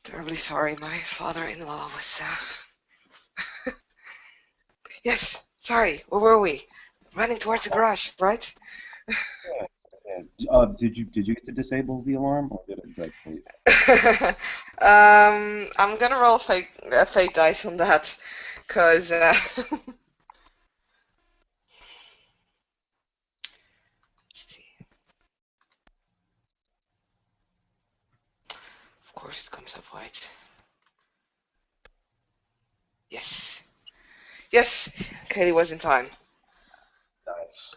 Terribly sorry, my father-in-law was. Yes, sorry. Where were we? Running towards the garage, right? Yeah, yeah. Did you get to disable the alarm, or did I completely? I'm gonna roll fate dice on that, cause let's see. Of course, it comes up white. Yes, yes. Katie was in time. Nice.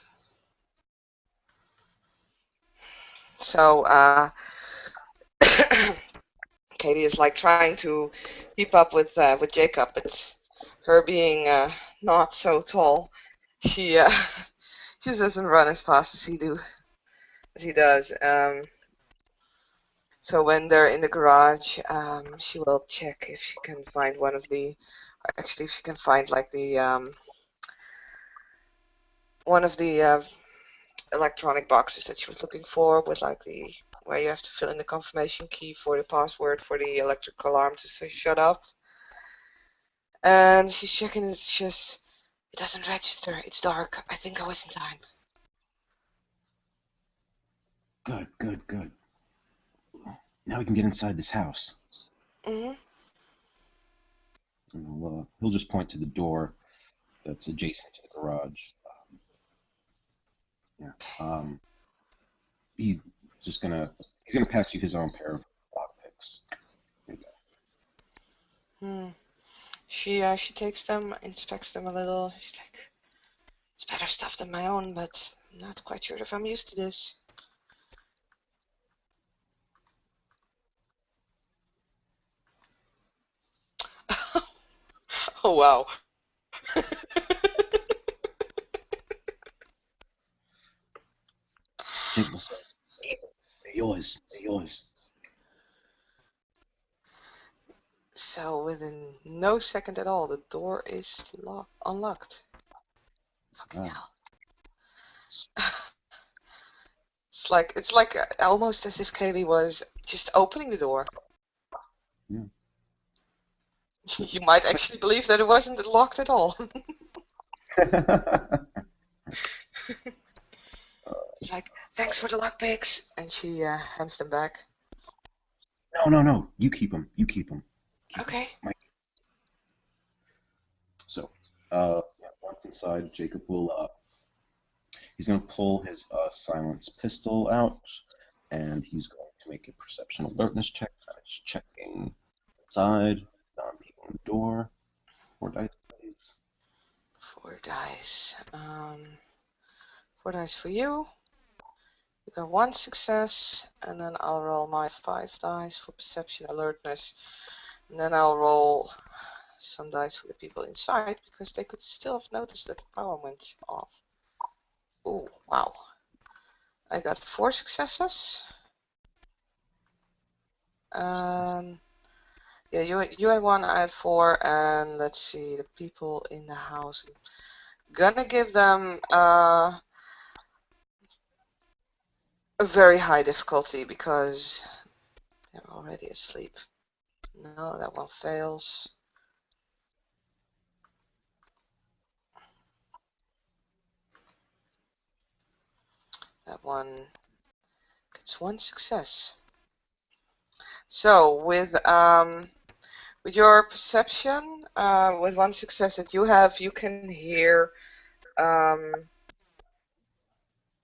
So Katie is like trying to keep up with Jacob, but her being not so tall, she she doesn't run as fast as he does. So when they're in the garage, she will check if she can find one of the, actually if she can find like the one of the electronic boxes that she was looking for, with like the where you have to fill in the confirmation key for the password for the electric alarm to say shut up. And she's checking it. It's just, it doesn't register. It's dark. I think I was in time. Good, good, good. Now we can get inside this house. Hmm. And he'll just point to the door that's adjacent to the garage. Yeah. He's he's gonna pass you his own pair of lockpicks. There you Hmm. She takes them, inspects them a little. She's like, it's better stuff than my own, but I'm not quite sure if I'm used to this. Oh wow. Jacob will say, "They're yours. They're yours." So within no second at all, the door is unlocked. Fucking Ah, hell. It's like almost as if Kaylee was just opening the door. yeah. You might actually believe that it wasn't locked at all. It's like, thanks for the lockpicks, and she hands them back. No, no, no. You keep them. You keep them. Keep them. Okay. So Yeah, once inside, Jacob will he's going to pull his silenced pistol out, and he's going to make a perception alertness check. That is checking inside, people in the door. 4 dice, please. 4 dice. 4 dice for you. You got 1 success, and then I'll roll my 5 dice for perception alertness, and then I'll roll some dice for the people inside because they could still have noticed that the power went off. Oh, wow. I got 4 successes. Yeah, you had 1, I had 4, and let's see, the people in the house. I'm gonna give them a very high difficulty because they're already asleep. No, that one fails. That one gets 1 success. So with your perception, with 1 success that you have, um,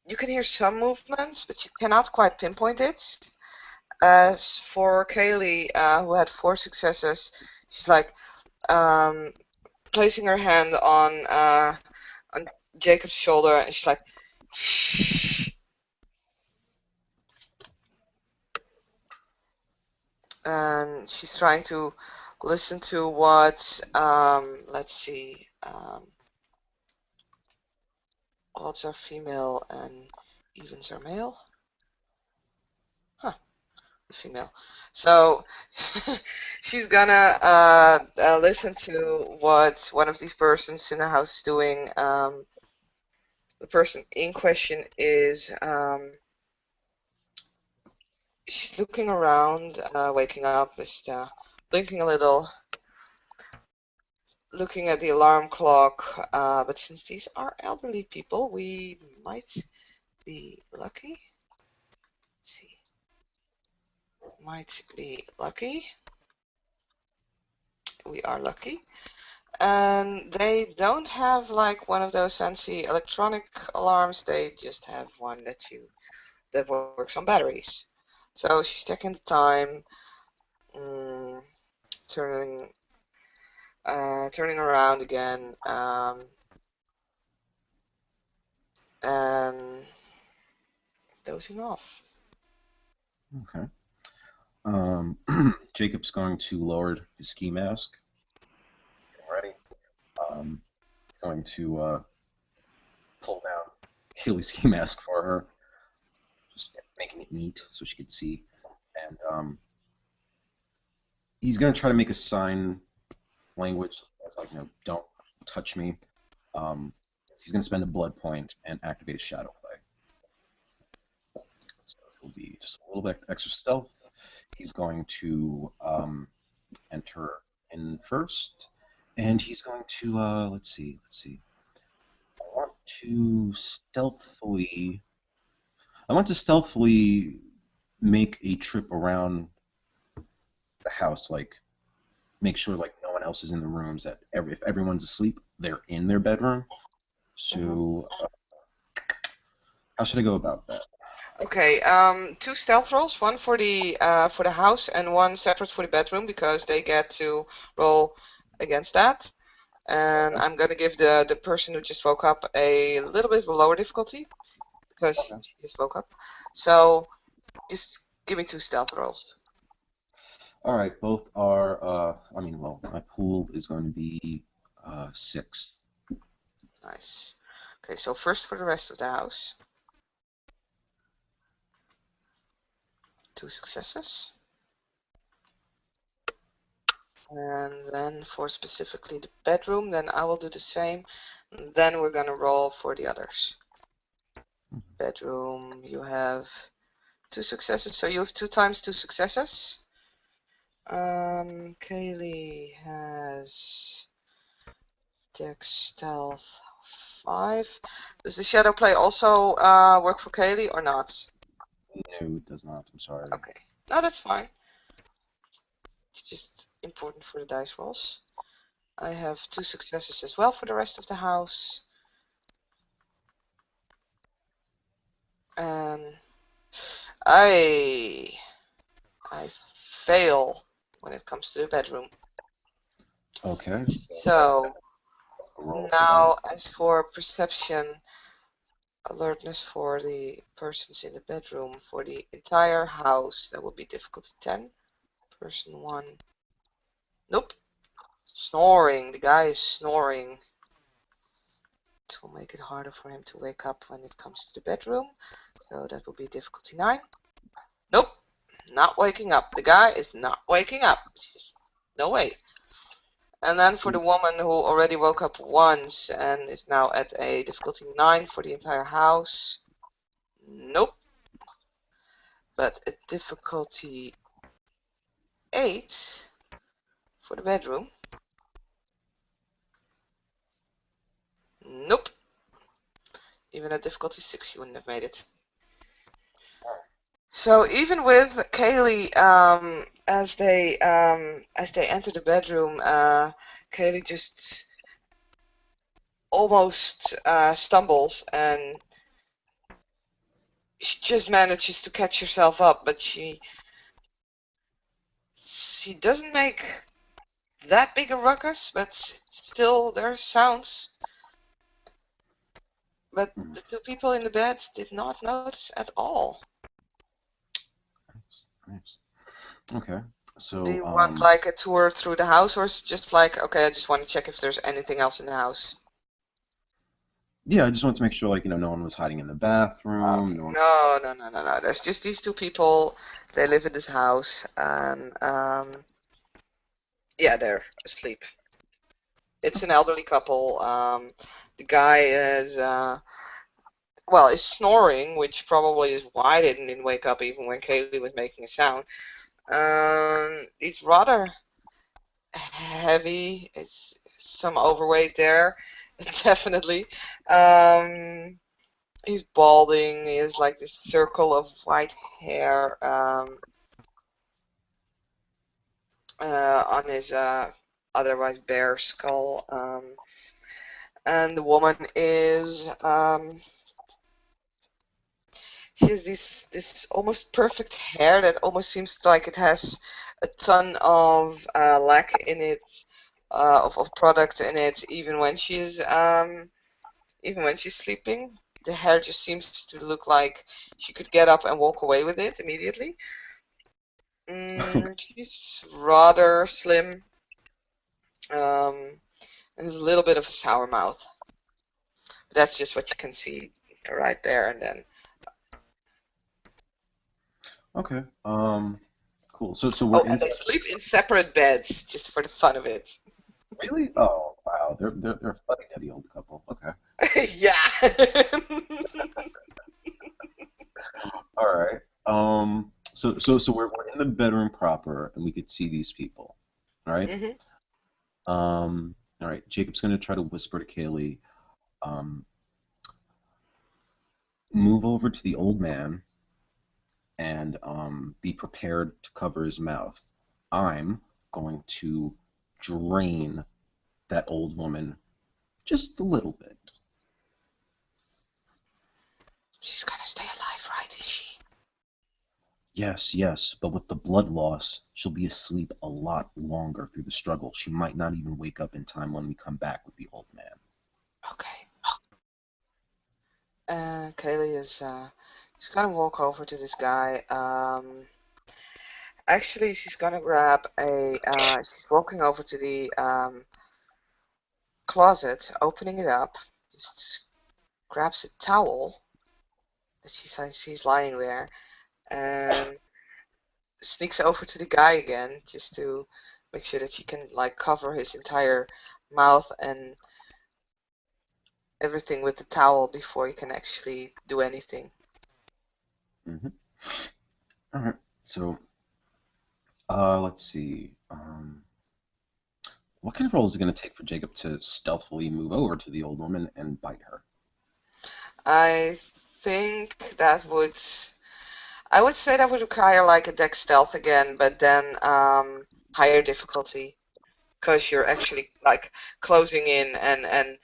you can hear some movements, but you cannot quite pinpoint it. As for Kaylee, who had 4 successes, she's like placing her hand on Jacob's shoulder, and she's like, shh. And she's trying to listen to what, let's see, odds are female and evens are male. Huh, female. So she's gonna listen to what one of these persons in the house is doing. The person in question is she's looking around, waking up, just blinking a little, looking at the alarm clock. But since these are elderly people, we might be lucky. Let's see. Might be lucky. We are lucky. And they don't have like one of those fancy electronic alarms. They just have one that works on batteries. So she's checking the time, turning turning around again, and dozing off. Okay. Jacob's going to lower his ski mask. Getting ready. Going to pull down Haley's ski mask for her, just making it neat so she could see. And he's going to try to make a sign language that's like, don't touch me. He's going to spend a blood point and activate his shadow play. So it'll be just a little bit extra stealth. He's going to enter in first, and he's going to let's see. I want to stealthily make a trip around the house, like make sure like no one else is in the rooms. That if everyone's asleep, they're in their bedroom. So how should I go about that? Okay, 2 stealth rolls, one for the house and one separate for the bedroom because they get to roll against that. And Okay. I'm gonna give the person who just woke up a little bit of a lower difficulty because Okay. she just woke up. So just give me 2 stealth rolls. All right. Both are. Well, my pool is going to be 6. Nice. Okay, so first for the rest of the house. 2 successes. And then for specifically the bedroom, then I will do the same. Then we're gonna roll for the others. Bedroom, you have 2 successes, so you have 2 times 2 successes. Kaylee has Dex Stealth 5. Does the Shadow Play also work for Kaylee or not? No, it does not. I'm sorry. Okay, no, that's fine. It's just important for the dice rolls. I have 2 successes as well for the rest of the house. And I fail when it comes to the bedroom. Okay. So Roll for that. now as for perception, alertness for the persons in the bedroom for the entire house, that will be difficulty 10. Person 1. Nope. Snoring. The guy is snoring. It will make it harder for him to wake up when it comes to the bedroom. So that will be difficulty 9. Nope. Not waking up. The guy is not waking up. Just, no way. And then for the woman who already woke up once and is now at a difficulty 9 for the entire house. Nope. But a difficulty 8 for the bedroom. Nope. Even at difficulty 6 you wouldn't have made it. So even with Kaylee, as they enter the bedroom, Kaylee just almost stumbles and she just manages to catch herself up, but she doesn't make that big a ruckus, but still there's sounds. But the 2 people in the bed did not notice at all. Nice. Okay. Do So, you want like a tour through the house, or is it just like, okay, I just want to check if there's anything else in the house? yeah, I just wanted to make sure, like, no one was hiding in the bathroom. Okay. No, no, no, no, no. There's just these 2 people. They live in this house, and yeah, they're asleep. It's an elderly couple. The guy is well, is snoring, which probably is why they didn't wake up even when Kaylee was making a sound. He's rather heavy. It's some overweight there, definitely. He's balding. He has like this circle of white hair on his otherwise bare skull. And the woman is she has this almost perfect hair that almost seems like it has a ton of lack in it, of product in it, even when she's sleeping. The hair just seems to look like she could get up and walk away with it immediately. She's rather slim, and has a little bit of a sour mouth. But that's just what you can see right there and then. Okay. Cool. So we're Oh, and inside. they sleep in separate beds just for the fun of it. Really? Oh, wow. They're a fuddy-duddy old couple. Okay. Yeah. All right. So we're in the bedroom proper, and we could see these people. All right. hmm All right. Jacob's gonna try to whisper to Kaylee, um, move over to the old man and be prepared to cover his mouth. I'm going to drain that old woman just a little bit. She's gonna stay alive, right? Is she? Yes, yes, but with the blood loss, she'll be asleep a lot longer through the struggle. She might not even wake up in time when we come back with the old man. Okay. Kaylee is she's gonna walk over to this guy. Actually, she's gonna grab a. She's walking over to the closet, opening it up. Just grabs a towel that she sees lying there, and sneaks over to the guy again, just to make sure that she can like cover his entire mouth and everything with the towel before he can actually do anything. Mm-hmm. All right. So, let's see. What kind of role is it going to take for Jacob to stealthily move over to the old woman and bite her? I think that would. I would say that would require like a dex stealth again, but then higher difficulty. because you're actually like closing in and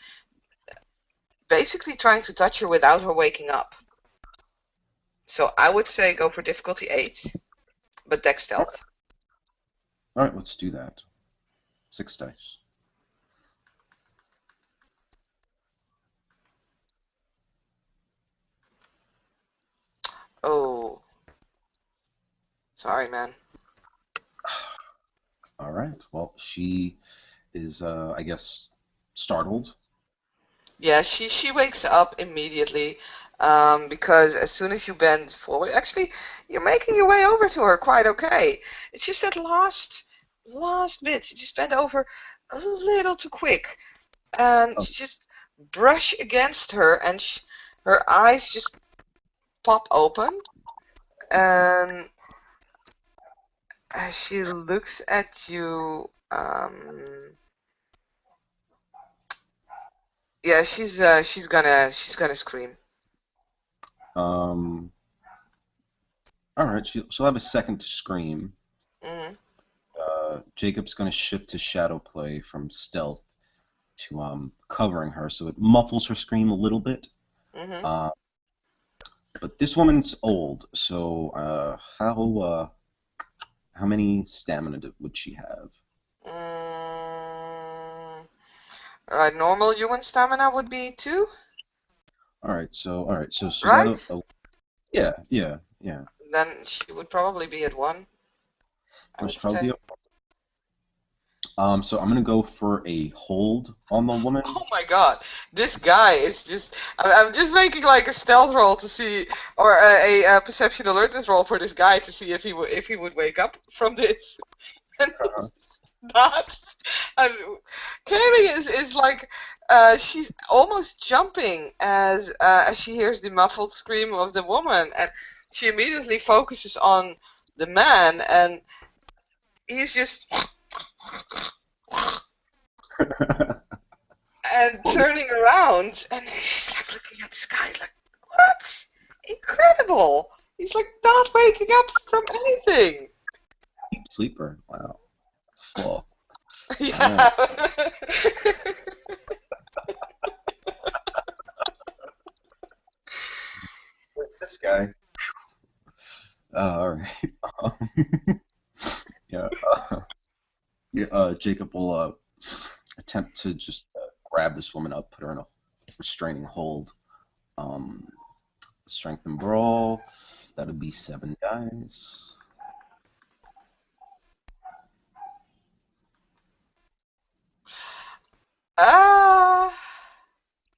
basically trying to touch her without her waking up. So I would say go for difficulty 8, but deck stealth. All right, let's do that. 6 dice. Oh, sorry, man. All right. Well, she is, I guess, startled. Yeah, she wakes up immediately, because as soon as you bend forward, actually, you're making your way over to her quite okay. It's just that last bit, you just bend over a little too quick, and Oh, you just brush against her, and her eyes just pop open, and as she looks at you, yeah, she's gonna scream. um, all right. She'll have a second to scream. Hmm. Jacob's going to shift his shadow play from stealth to covering her, so it muffles her scream a little bit. Hmm. Uh, but this woman's old, so how many stamina would she have? Mm, right, normal human stamina would be 2, All right, so she's at right? yeah, yeah, yeah. Then she would probably be at 1, I So would she's probably say. so I'm gonna go for a hold on the woman. Oh my god, this guy is just. I'm just making like a stealth roll to see, or a perception alertness roll for this guy to see if he would wake up from this. And Uh-huh. it's not. And Kaylee is like, she's almost jumping as she hears the muffled scream of the woman, and she immediately focuses on the man, and he's just and turning around, and she's like looking at the sky, like, what? Incredible! He's like not waking up from anything. Deep sleeper. Wow, that's full. All right, Yeah. this guy. All right. Um, yeah. Yeah. Jacob will attempt to just grab this woman up, put her in a restraining hold. Um, Strength and brawl. That would be 7 dice. Ah,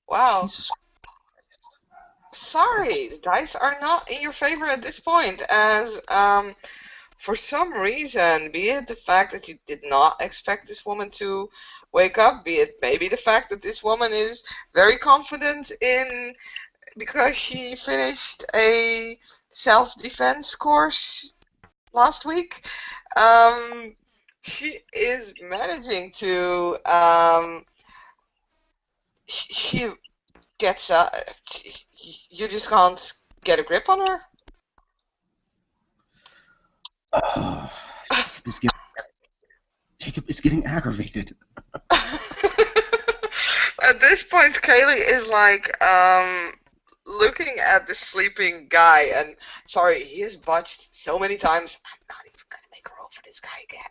wow. Jesus Christ. Sorry, the dice are not in your favor at this point, as for some reason, be it the fact that you did not expect this woman to wake up, be it maybe the fact that this woman is very confident in because she finished a self-defense course last week. Um, she is managing to she gets you just can't get a grip on her. Uh, Jacob is getting Jacob is getting aggravated. At this point, Kaylee is like looking at the sleeping guy, and sorry, he has botched so many times. I'm not even gonna make a roll for this guy again.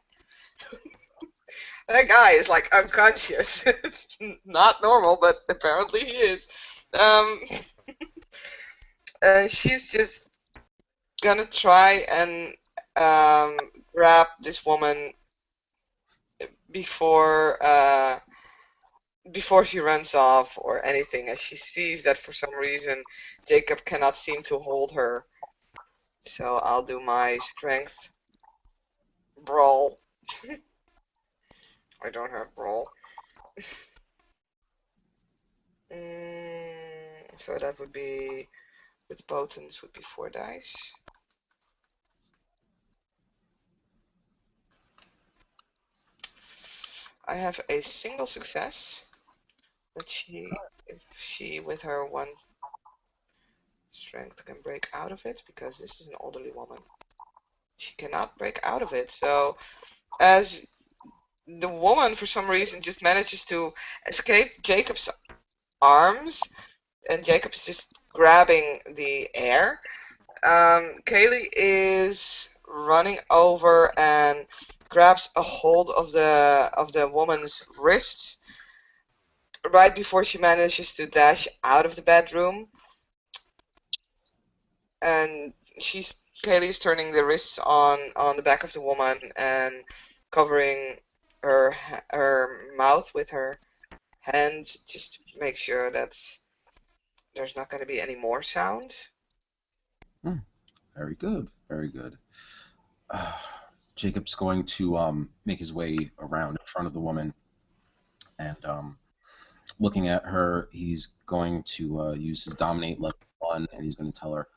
That guy is like unconscious. It's not normal, but apparently he is. Um, she's just gonna try and grab this woman before before she runs off or anything, as she sees that for some reason Jacob cannot seem to hold her. So I'll do my strength brawl. I don't have brawl. So that would be, with potence, would be 4 dice. I have a single success, but if she with her 1 strength can break out of it, because this is an elderly woman. She cannot break out of it. So as the woman, for some reason, just manages to escape Jacob's arms, and Jacob is just grabbing the air. Kaylee is running over and grabs a hold of the woman's wrists right before she manages to dash out of the bedroom. And Kaylee's turning the wrists on the back of the woman and covering her mouth with her hands just to make sure that there's not going to be any more sound. Hmm, very good, very good. Uh, Jacob's going to make his way around in front of the woman, and looking at her, he's going to use his dominate level 1, and he's going to tell her,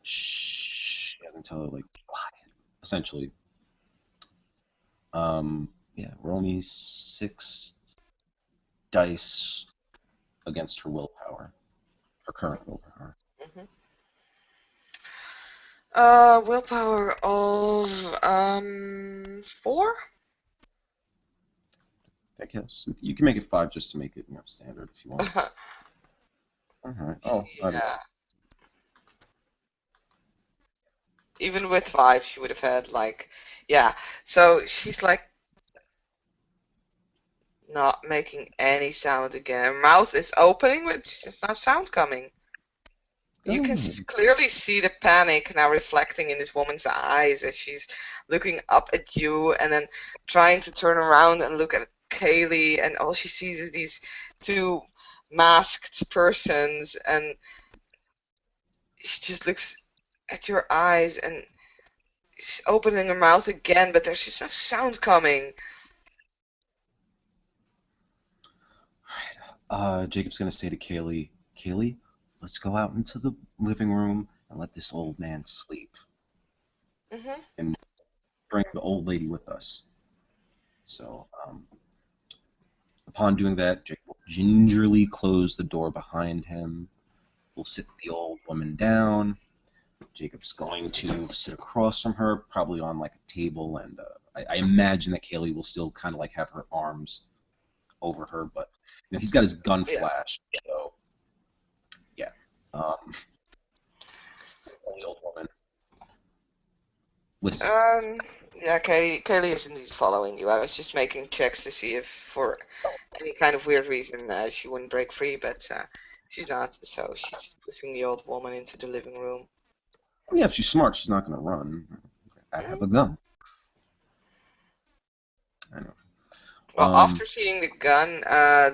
shh. He doesn't tell her, like, quiet, essentially. Yeah, we're only 6 dice against her willpower, her current willpower. Hmm. Willpower of 4. I guess you can make it 5 just to make it, standard if you want. All right. Oh, I don't. Yeah. Even with 5, she would have had like, yeah. So she's like not making any sound again. Her mouth is opening, but there's no sound coming. You can Good. clearly see the panic now reflecting in this woman's eyes as she's looking up at you and then trying to turn around and look at Kaylee, and all she sees is these two masked persons, and she just looks at your eyes and she's opening her mouth again, but there's just no sound coming. Jacob's gonna say to Kaylee, Kaylee, let's go out into the living room and let this old man sleep, Hmm. and bring the old lady with us. So, upon doing that, Jacob will gingerly close the door behind him. We'll sit the old woman down. Jacob's going to sit across from her, probably on like a table, and I imagine that Kaylee will still kind of like have her arms over her, but he's got his gun Yeah. flashed, so yeah. Um, the old woman, listen. Um, yeah, Kaylee is indeed following you. I was just making checks to see if, for any kind of weird reason, she wouldn't break free, but she's not. So she's pushing the old woman into the living room. Yeah, if she's smart, she's not going to run. I have Mm. a gun. I know. Well, Um, after seeing the gun,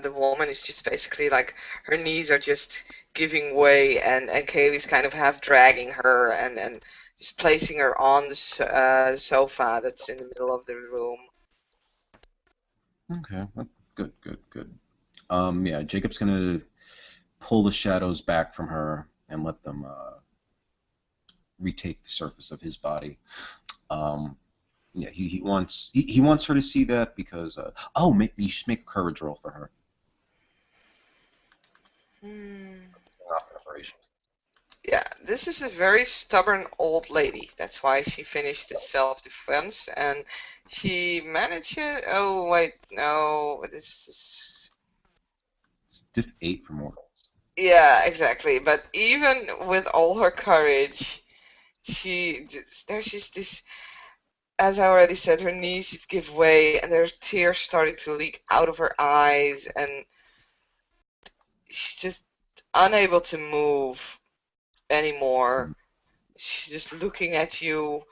the woman is just basically like her knees are just giving way, and Kaylee's kind of half dragging her and just placing her on the sofa that's in the middle of the room. okay, good, good, good. Yeah, Jacob's going to pull the shadows back from her and let them retake the surface of his body. Um, yeah, he wants her to see that because you should make a courage roll for her. Hmm. Off the operation. Yeah, this is a very stubborn old lady. That's why she finished the self-defense, and she managed it. Oh, wait, no, this is. It's diff 8 for more. Yeah, exactly. But even with all her courage, there's just this, as I already said, her knees just give way, and there are tears starting to leak out of her eyes, and she's just unable to move anymore. She's just looking at you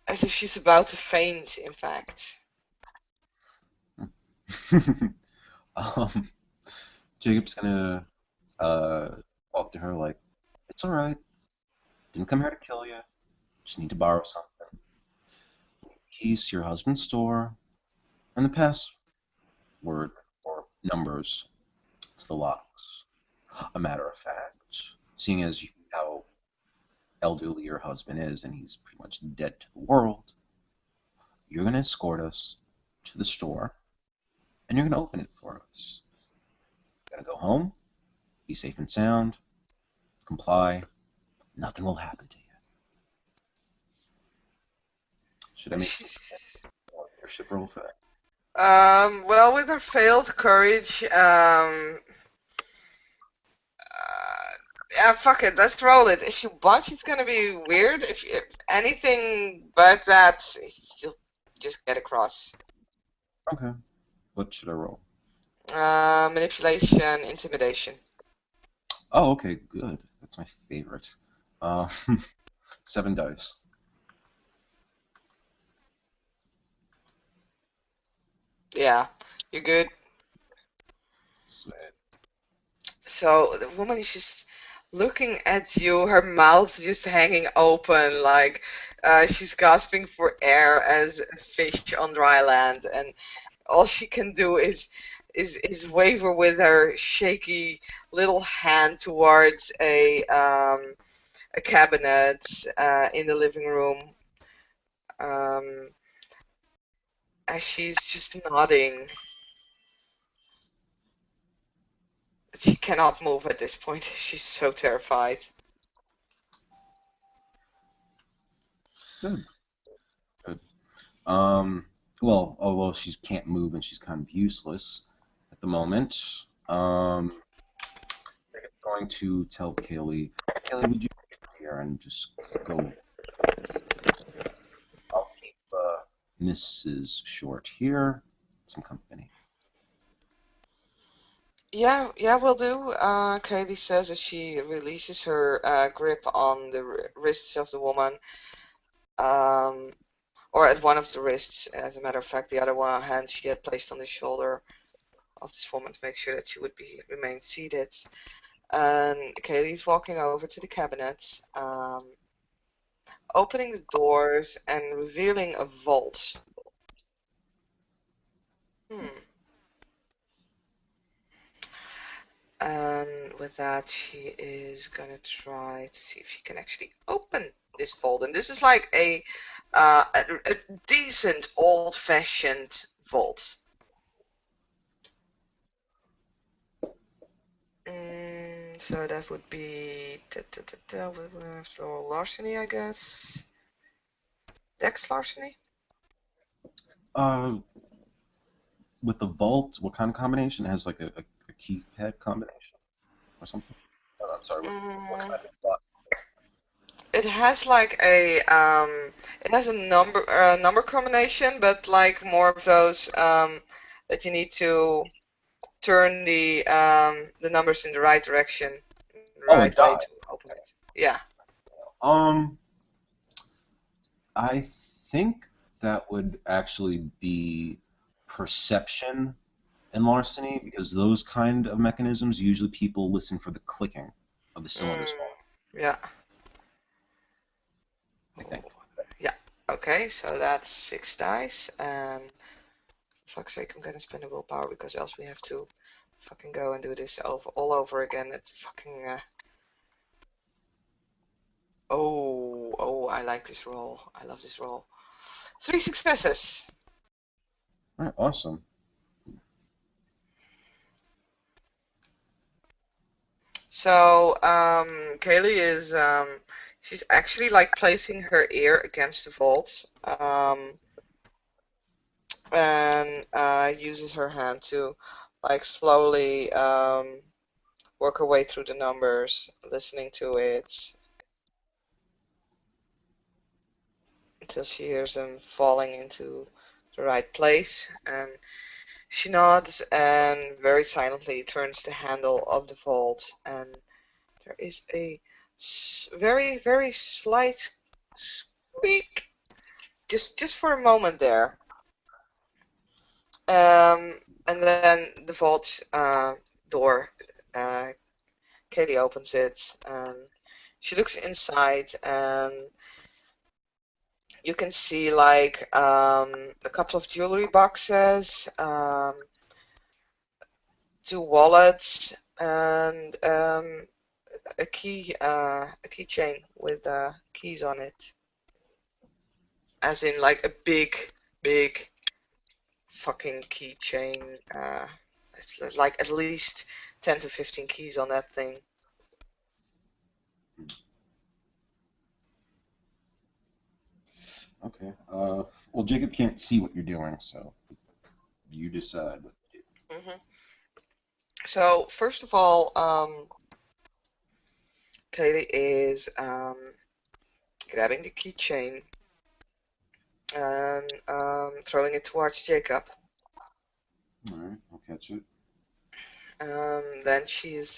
as if she's about to faint, in fact. um, Jacob's gonna uh, talk to her like, it's all right. Didn't come here to kill you. Just need to borrow something. Keys to your husband's store and the password or numbers to the locks. A matter of fact, seeing as how elderly your husband is and he's pretty much dead to the world, you're gonna escort us to the store and you're gonna open it for us. You're gonna go home, be safe and sound, comply. Nothing will happen to you. Should I make some She's leadership role for that? Well, with her failed courage, yeah, fuck it, let's roll it. If you botch, it's gonna be weird. If anything but that, you'll just get across. Okay. What should I roll? Manipulation, intimidation. Oh, okay, good. That's my favorite. Uh, 7 dice. Yeah, you're good. Sweet. So the woman is just looking at you, her mouth just hanging open, like she's gasping for air as a fish on dry land, and all she can do is waver with her shaky little hand towards a cabinet in the living room, um, as she's just nodding. She cannot move at this point. She's so terrified. Good. Good. Um, well, although she can't move and she's kind of useless at the moment, I'm going to tell Kaylee, Kaylee, would you get here and just go? I'll keep Mrs. Short here. Some company. Yeah, yeah, will do. Katie says as she releases her grip on the wrists of the woman, um, or at one of the wrists. As a matter of fact, the other one hand she had placed on the shoulder of this woman to make sure that she would remain seated. And Katie's walking over to the cabinet, opening the doors and revealing a vault. Hmm. And with that, she is gonna try to see if she can actually open this vault. And this is like a decent old-fashioned vault. So that would be for larceny, I guess. Dex larceny? Uh, with the vault, what kind of combination? It has like a keypad combination or something? Oh, I'm sorry. What Mm, kind of bot? it has like it has a number combination, but like more of those that you need to turn the numbers in the right direction, the Oh, a right way die. to open it. Yeah. Um, I think that would actually be perception and larceny because those kind of mechanisms usually people listen for the clicking of the cylinders Mm, falling. yeah. I Oh, think. yeah. Okay, so that's 6 dice, and for fuck's sake, I'm gonna spend a willpower because else we have to fucking go and do this all over again. It's fucking. Oh, I like this roll. I love this roll. 3 successes. All right, awesome. So, Kaylee is, she's actually like placing her ear against the vault, and uses her hand to like slowly work her way through the numbers, listening to it until she hears them falling into the right place. And she nods and very silently turns the handle of the vault, and there is a very, very slight squeak just for a moment there. And then the vault door, uh, Katie opens it and she looks inside, and you can see like a couple of jewelry boxes, two wallets, and a keychain with keys on it, as in like a big fucking keychain. It's like at least 10 to 15 keys on that thing. Okay. Well, Jacob can't see what you're doing, so You decide. Hmm. So first of all, Kaylee is grabbing the keychain and throwing it towards Jacob. All right, I'll catch it. Then she's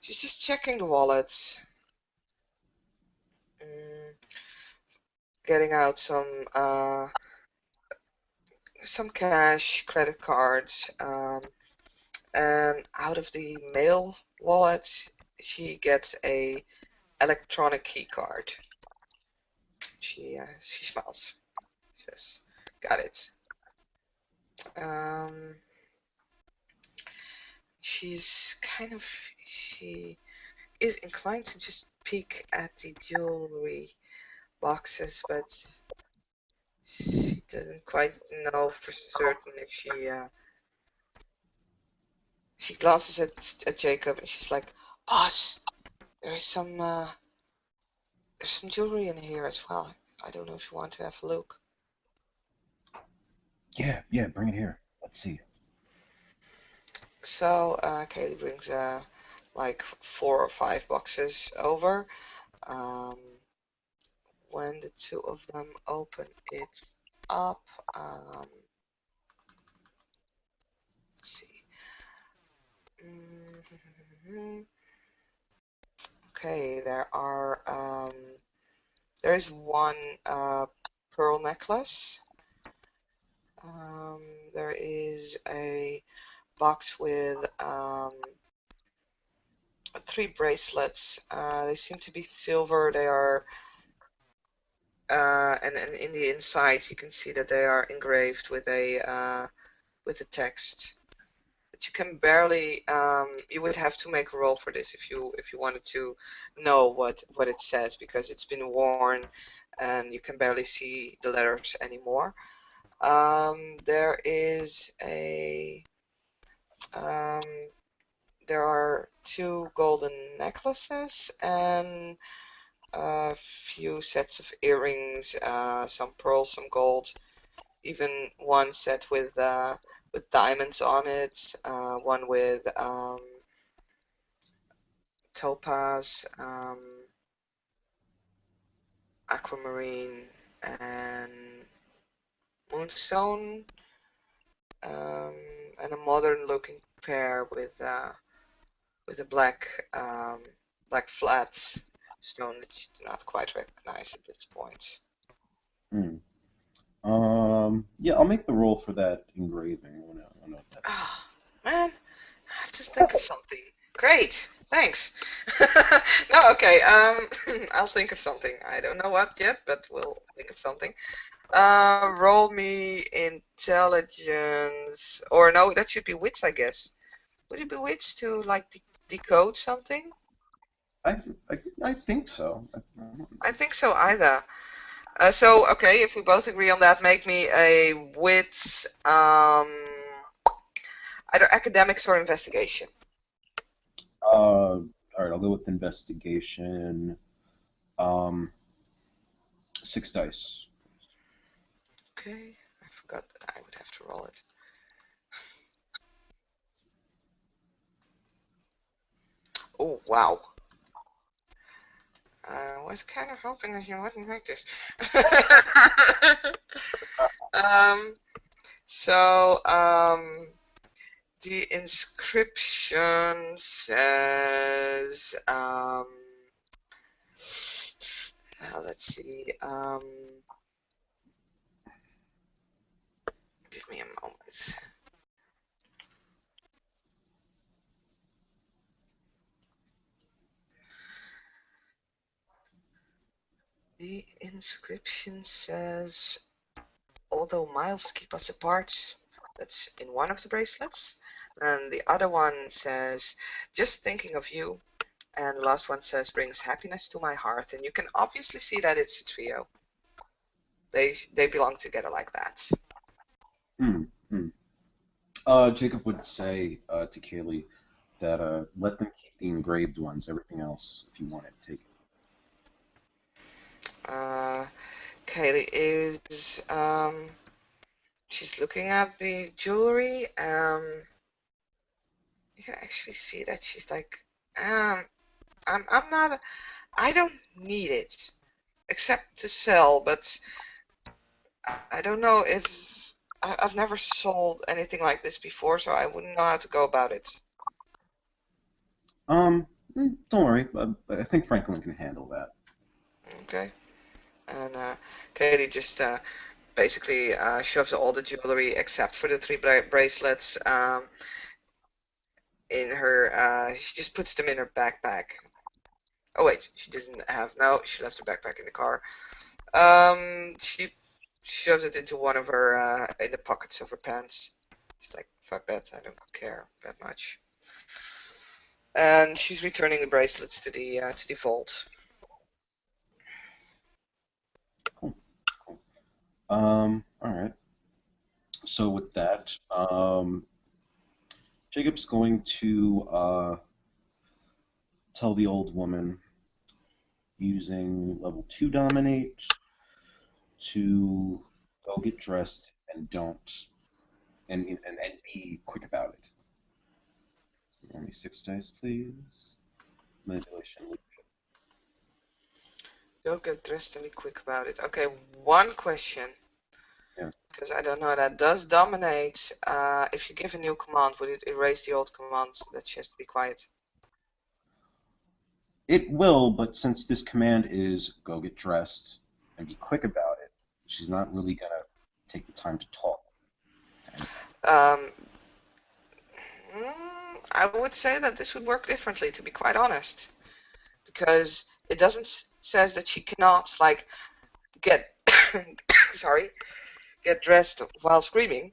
just checking the wallets, mm, getting out some cash, credit cards, and out of the mail wallet she gets a electronic key card. She smiles. Says, "Got it." Um, she's kind of she is inclined to just peek at the jewelry boxes, but she doesn't quite know for certain if she glances at Jacob and she's like, "Boss, there's some jewelry in here as well. I don't know if you want to have a look." Yeah, yeah, bring it here. Let's see. So Kaylee brings like 4 or 5 boxes over. Um, when the two of them open it up, um, let's see. Mhm. Okay, there is one pearl necklace. Um, there is a box with 3 bracelets. They seem to be silver. They are, and in the inside you can see that they are engraved with a text. But you can barely. You would have to make a roll for this if you wanted to know what it says because it's been worn and you can barely see the letters anymore. There is a um, there are 2 golden necklaces and a few sets of earrings, some pearls, some gold, even one set with diamonds on it, one with topaz, aquamarine, and moonstone, um, and a modern-looking pair with a black flat stone that you do not quite recognize at this point. Hmm. Yeah, I'll make the roll for that engraving. I wanna know what that Ah, says. man, I have to think of something. Great, thanks. No, okay. I'll think of something. I don't know what yet, but we'll think of something. Roll me intelligence, or no, that should be wits, I guess. Would it be wits to like de decode something? I, I think so. I think so either. So okay, if we both agree on that, make me a wits, either academics or investigation. All right, I'll go with investigation. Um, 6 dice. Okay, I forgot that I would have to roll it. Oh wow. I was kind of hoping that you wouldn't make this. um, so the inscription says, let's see, give me a moment. The inscription says, although miles keep us apart, that's in one of the bracelets. And the other one says, just thinking of you. And the last one says, brings happiness to my heart. And you can obviously see that it's a trio. They belong together like that. Hmm. Hmm. Jacob would say to Kaylee that let them keep the engraved ones. Everything else, if you want it, take it. Uh, Kaylee is she's looking at the jewelry. You can actually see that she's like, um, I'm not, I don't need it except to sell, but I don't know if I've never sold anything like this before, so I wouldn't know how to go about it. Don't worry. I think Franklin can handle that. Okay. And Katie just basically shoves all the jewelry except for the three bracelets in her. She just puts them in her backpack. Oh wait, she doesn't have. No, she left her backpack in the car. She shoves it into one of her in the pockets of her pants. She's like, "Fuck that! I don't care that much." And she's returning the bracelets to the vault. Cool. Cool. All right. So with that, Jacob's going to tell the old woman using level 2 dominate to go get dressed and don't and be quick about it. Roll me 6 dice, please. Manipulation. Don't get dressed and be quick about it. Okay, one question, Yes. because I don't know that. Does dominate, if you give a new command, would it erase the old command that she has to be quiet? It will, but since this command is go get dressed and be quick about it, she's not really gonna take the time to talk to anyone. Um, I would say that this would work differently, to be quite honest, because it doesn't says that she cannot like get sorry get dressed while screaming.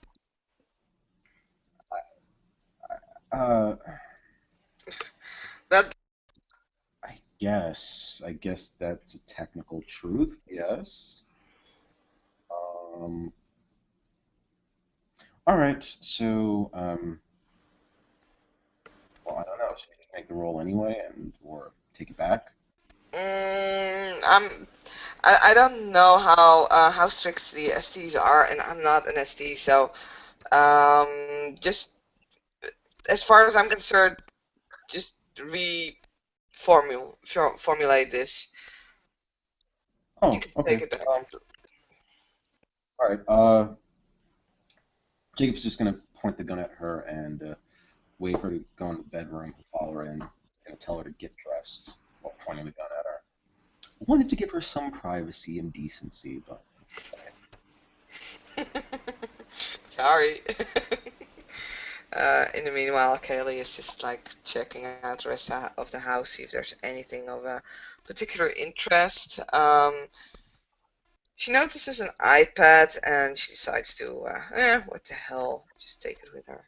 Uh, That I guess that's a technical truth. Yes. Um, all right. So, well, I don't know. Should we make the roll anyway, and or take it back? mm, I'm I don't know how strict the STs are, and I'm not an ST, so just as far as I'm concerned, just formulate this. You Oh, can take okay. it back. All right. Jacob's just gonna point the gun at her and wait for her to go in the bedroom. Follow her in. Gonna tell her to get dressed while pointing the gun at her. I wanted to give her some privacy and decency, but Sorry. In the meanwhile, Kaylee is just like checking out the rest of the house, see if there's anything of a particular interest. She notices an iPad and she decides to, what the hell, just take it with her.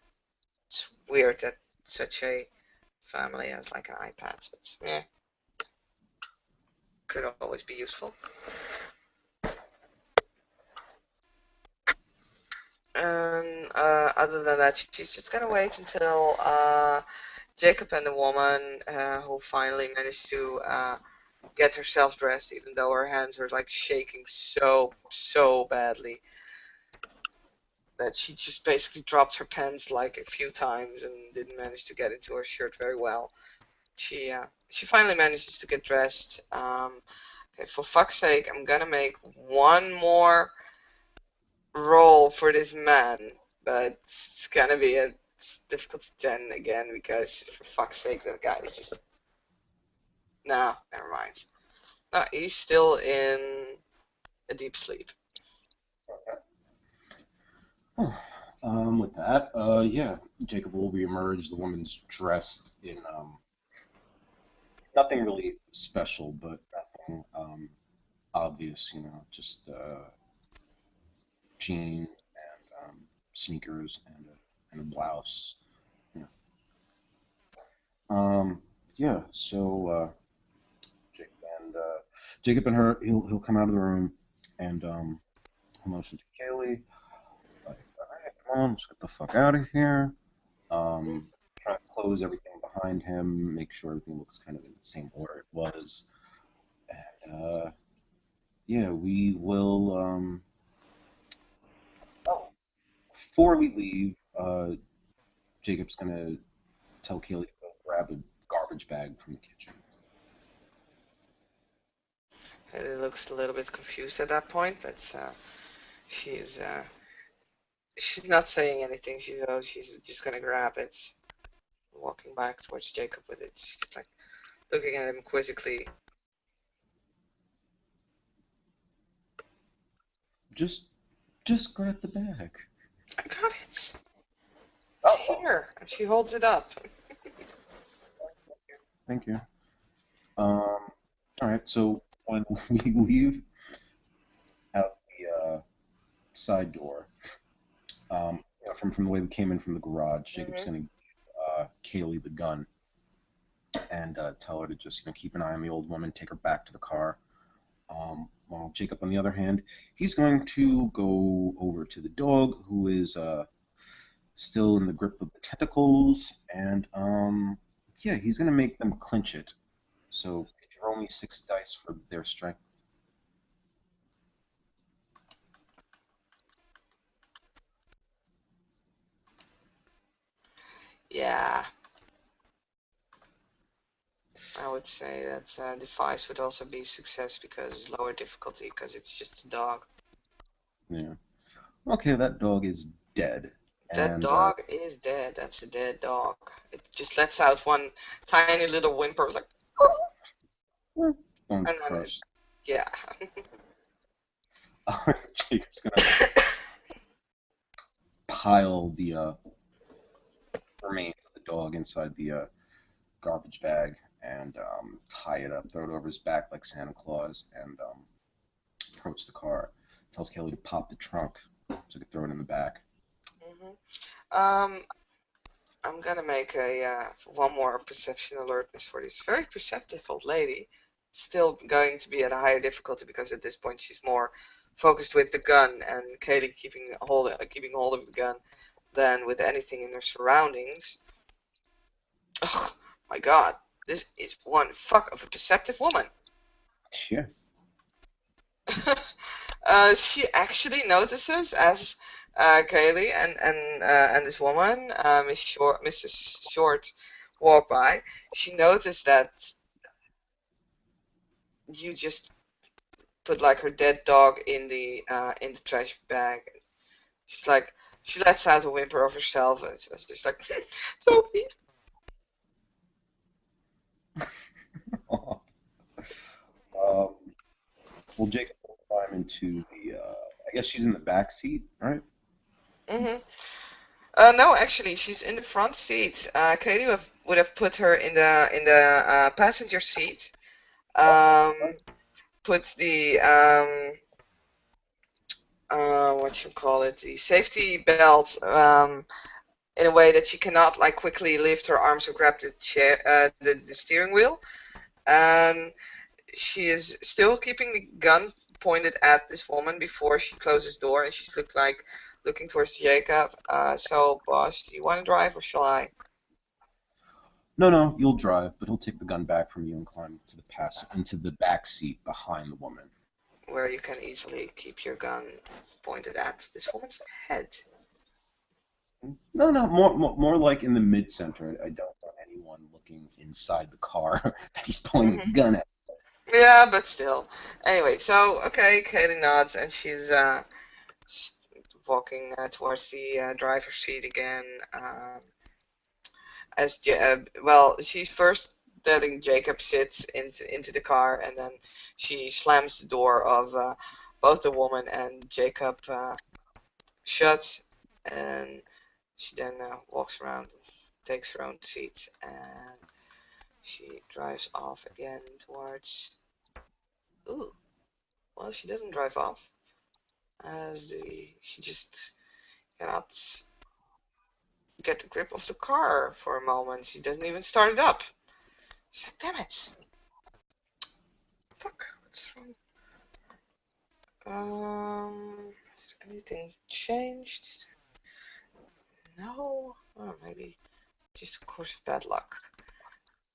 It's weird that such a family has like an iPad, but yeah, could always be useful. And other than that, she's just gonna wait until Jacob and the woman who finally managed to get herself dressed, even though her hands were like shaking so badly that she just basically dropped her pants like a few times and didn't manage to get into her shirt very well. She finally manages to get dressed. Okay, for fuck's sake, I'm gonna make one more roll for this man, but it's gonna be a difficult 10 again because for fuck's sake, that guy is just no, never mind. No, he's still in a deep sleep. with that, yeah, Jacob will reemerge. The woman's dressed in nothing really special, but nothing obvious. Just jeans and sneakers and a blouse. Yeah. Yeah. So Jacob and Jacob and her, he'll come out of the room and he'll motion to Kaylee. Like, all right, come on, let's get the fuck out of here. Try to close everything behind him, make sure everything looks kind of in the same order it was. And yeah, we will. Oh, Before we leave, Jacob's gonna tell Kaylee to go grab a garbage bag from the kitchen. Haley looks a little bit confused at that point, but she's she's not saying anything. She's just gonna grab it, walking back towards Jacob with it. She's like looking at him quizzically. Just, just grab the bag. I got it. It's Oh, here, and she holds it up. thank you. All right. So when we leave out the side door, from the way we came in from the garage, Jacob's Hmm. gonna Kaylee the gun and tell her to just keep an eye on the old woman, take her back to the car. While Jacob, on the other hand, he's going to go over to the dog, who is still in the grip of the tentacles, and yeah, he's gonna make them clinch it. So could you roll me 6 dice for their strength? Yeah, I would say that device would also be success because lower difficulty because it's just a dog. Yeah. Okay, that dog is dead, That and dog is dead. That's a dead dog. It just lets out one tiny little whimper, like, bones and then crushed. yeah. Jacob's gonna pile the remains of the dog inside the garbage bag and tie it up, throw it over his back like Santa Claus, and approach the car. Tells Kelly to pop the trunk so he can throw it in the back. Hmm. Um, I'm gonna make a one more perception alertness for this very perceptive old lady. Still going to be at a higher difficulty because at this point she's more focused with the gun and Kaylee keeping hold of the gun than with anything in her surroundings. Oh my God, this is one fuck of a perceptive woman. Yeah. She actually notices as Kaylee and this woman, Mrs. Short, walk by. She noticed that you just put like her dead dog in the trash bag. She's like, she lets out a whimper of herself, and she's just like, Sophie. um, well, Jacob will climb into the. I guess she's in the back seat, right? Hmm. No, actually, she's in the front seat. Katie would have put her in the passenger seat. Um, put the what you call it, the safety belt in a way that she cannot like quickly lift her arms or grab the chair, the steering wheel. And she is still keeping the gun pointed at this woman before she closes the door, and she's looking towards Jacob. So, boss, do you want to drive or shall I? No, no, you'll drive, but he'll take the gun back from you and climb into the back seat behind the woman. Where you can easily keep your gun pointed at this woman's head. No, no, more like in the mid center. I don't want anyone looking inside the car that he's pointing Hmm. a gun at. Yeah, but still. Anyway, so okay, Katie nods and she's walking towards the driver's seat again. Well, she's first letting Jacob sit into the car, and then she slams the door of both the woman and Jacob shut, and she then walks around, takes her own seat, and she drives off again towards. Ooh, well, she doesn't drive off, as she just cannot get the grip of the car for a moment. She doesn't even start it up. She's like, damn it! Fuck, what's wrong? Has anything changed? No? Or maybe just a course of bad luck.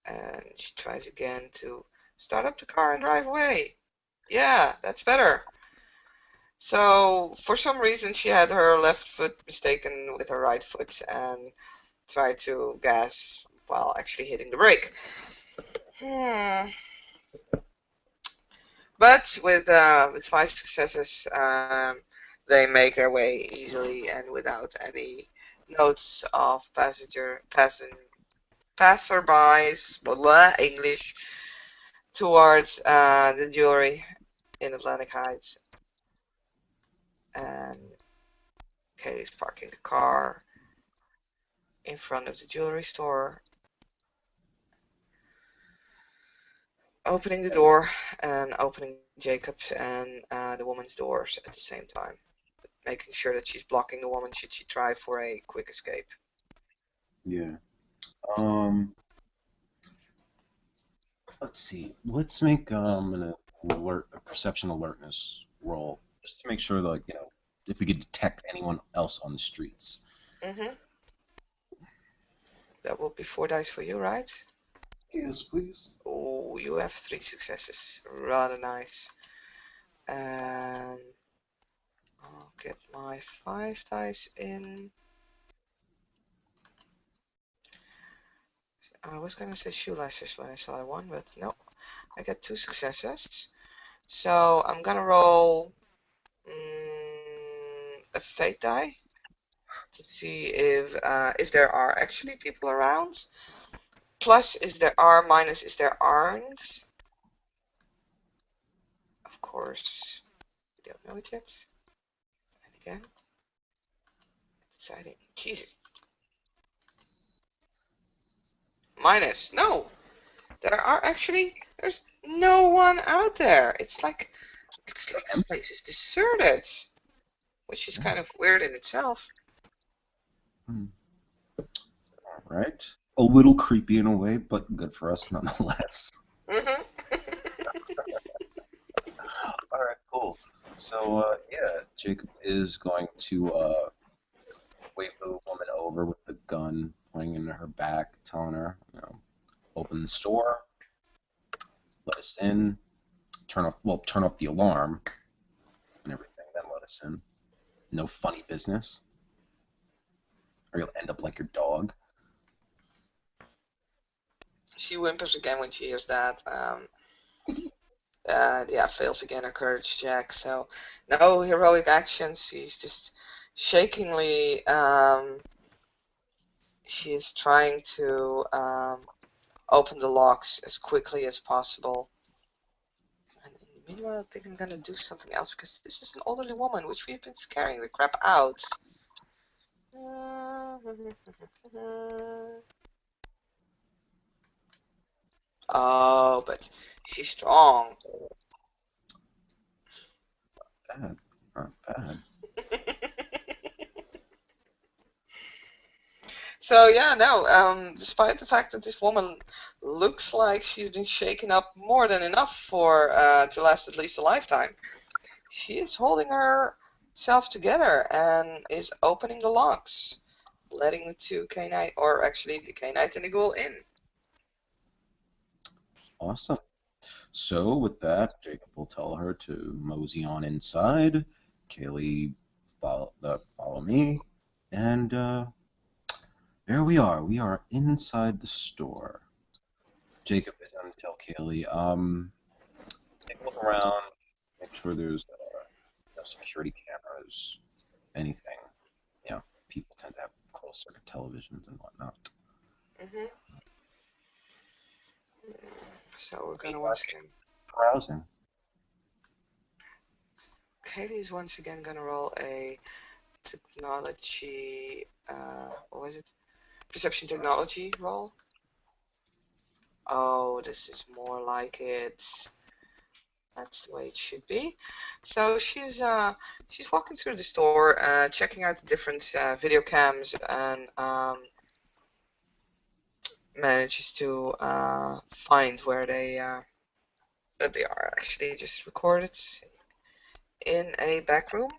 And she tries again to start up the car and drive away. Yeah, that's better. So for some reason she had her left foot mistaken with her right foot and tried to gas while actually hitting the brake. Hmm. But with 5 successes, they make their way easily and without any notes of passerbys, blah, English, towards the jewelry in Atlantic Heights. And Katie's parking the car in front of the jewelry store, opening the door and opening Jacob's and the woman's doors at the same time, making sure that she's blocking the woman should she try for a quick escape. Yeah. Um, let's see. Let's make a perception alertness roll just to make sure that, like, if we could detect anyone else on the streets. Mm-hmm. That would be 4 dice for you, right? Yes, please. Oh, you have 3 successes. Rather nice. And I'll get my 5 dice in. I was gonna say shoelaces when I saw one, but no. I get 2 successes. So I'm gonna roll a fate die to see if there are actually people around. Plus is there are, minus is there aren't. Of course, we don't know it yet. And again, deciding. Jesus. Minus. No! There are actually, there's no one out there. It's like this place is deserted, which is kind of weird in itself. Hmm. All right. A little creepy in a way, but good for us nonetheless. Mm-hmm. All right, cool. So, yeah, Jacob is going to wave the woman over with the gun pointing into her back, telling her, open the store, let us in, turn off the alarm and everything, then let us in. No funny business, or you'll end up like your dog. She whimpers again when she hears that. Yeah, fails again her courage check. So no heroic actions. She's just shakingly. She is trying to open the locks as quickly as possible. And in the meanwhile, I think I'm gonna do something else because this is an elderly woman, which we've been scaring the crap out. Oh, but she's strong. Bad, not bad. So yeah, no. Despite the fact that this woman looks like she's been shaken up more than enough for to last at least a lifetime, she is holding herself together and is opening the locks, letting the two canine, or actually the canine and the ghoul in. Awesome. So with that, Jacob will tell her to mosey on inside. Kaylee, follow me, and there we are. We are inside the store. Jacob is going to tell Kaylee, take a look around, make sure there's no security cameras, anything. People tend to have closed circuit televisions and whatnot. Hmm. So we're gonna Meanwhile, once keep again. browsing. Katie is once again gonna roll a technology. What was it? Perception technology roll. Oh, this is more like it. That's the way it should be. So she's walking through the store, checking out the different video cams, and manages to find where they are actually just recorded in a back room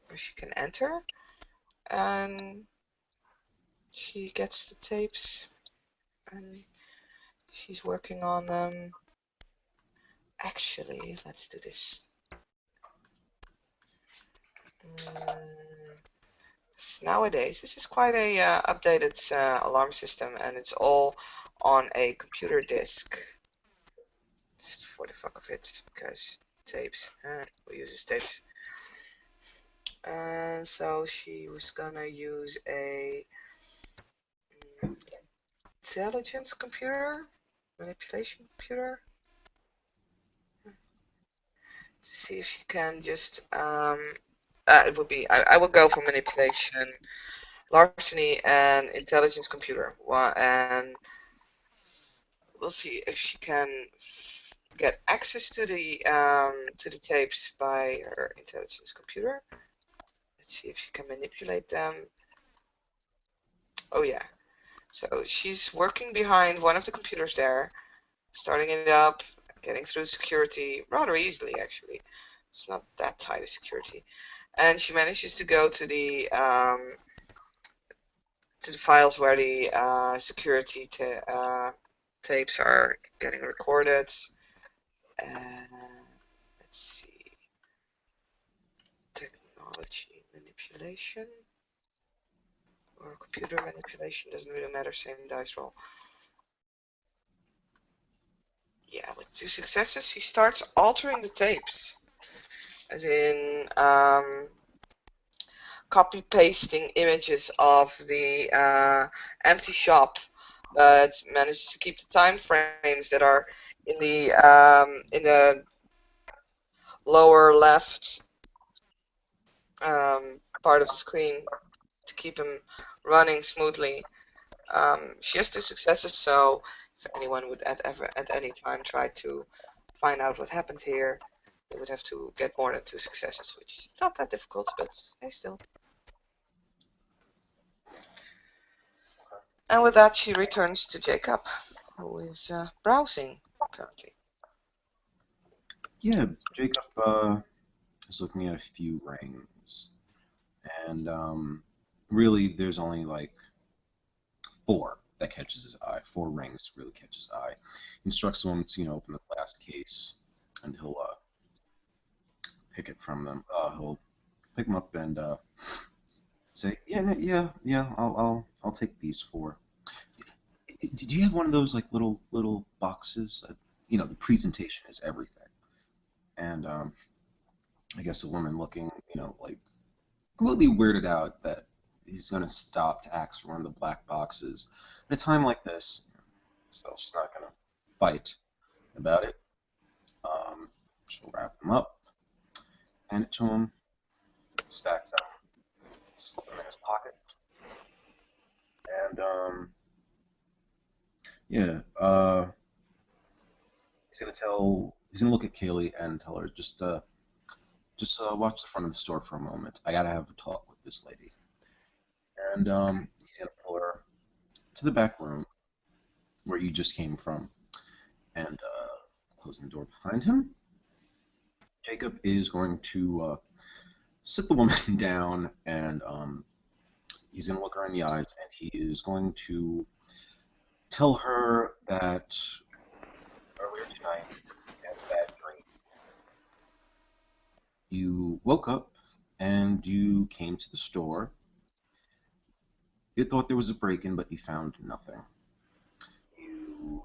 where she can enter, and she gets the tapes and she's working on them. Actually, let's do this. Mm, Nowadays, this is quite a updated alarm system, and it's all on a computer disk. Just for the fuck of it, because tapes. Who uses tapes? And so she was gonna use a intelligence computer, manipulation computer, to see if she can just it would be I would go for manipulation, larceny, and intelligence computer. And we'll see if she can get access to the tapes by her intelligence computer. Let's see if she can manipulate them. Oh yeah. So she's working behind one of the computers there, starting it up, getting through security rather easily actually. It's not that tight a security. And she manages to go to the files where the security tapes are getting recorded. And let's see, technology manipulation or computer manipulation, doesn't really matter, same dice roll. Yeah, with 2 successes, she starts altering the tapes, as in copy pasting images of the empty shop, but manages to keep the time frames that are in the lower left part of the screen to keep them running smoothly. She has 2 successes, so if anyone would at any time try to find out what happened here, they would have to get more than 2 successes, which is not that difficult, but hey, still. And with that, she returns to Jacob, who is browsing currently. Yeah, Jacob is looking at a few rings, and really, there's only like four that catches his eye. Four rings really catches his eye. He instructs the woman to open the glass case, and he'll pick it from them. He'll pick them up and say, "Yeah, yeah. I'll take these four. Did you have one of those like little boxes? The presentation is everything." And I guess the woman looking, like completely weirded out that he's gonna stop to ask for one of the black boxes at a time like this. So she's not gonna fight about it. She'll wrap them up, hand it to him, stack them, slip them in his pocket, and yeah, he's gonna look at Kaylee and tell her just watch the front of the store for a moment. I gotta have a talk with this lady. And he's gonna pull her to the back room where you just came from, and closing the door behind him. Jacob is going to sit the woman down, and he's gonna look her in the eyes, and he is going to tell her that earlier tonight you had a bad dream. You woke up and you came to the store. You thought there was a break-in, but you found nothing. You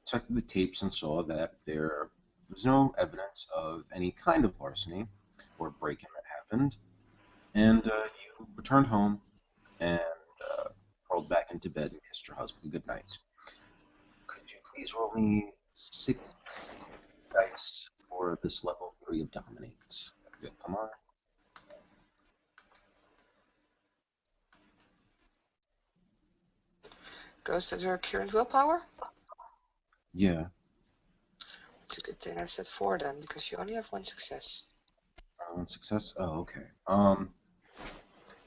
checked the tapes and saw that there was no evidence of any kind of larceny or break-in that happened. And you returned home and crawled back into bed and kissed your husband goodnight. Could you please roll me 6 dice for this level 3 of Dominate? Good, come on. Goes to her current willpower? Yeah. It's a good thing I said 4 then, because you only have 1 success. One success. Oh, okay.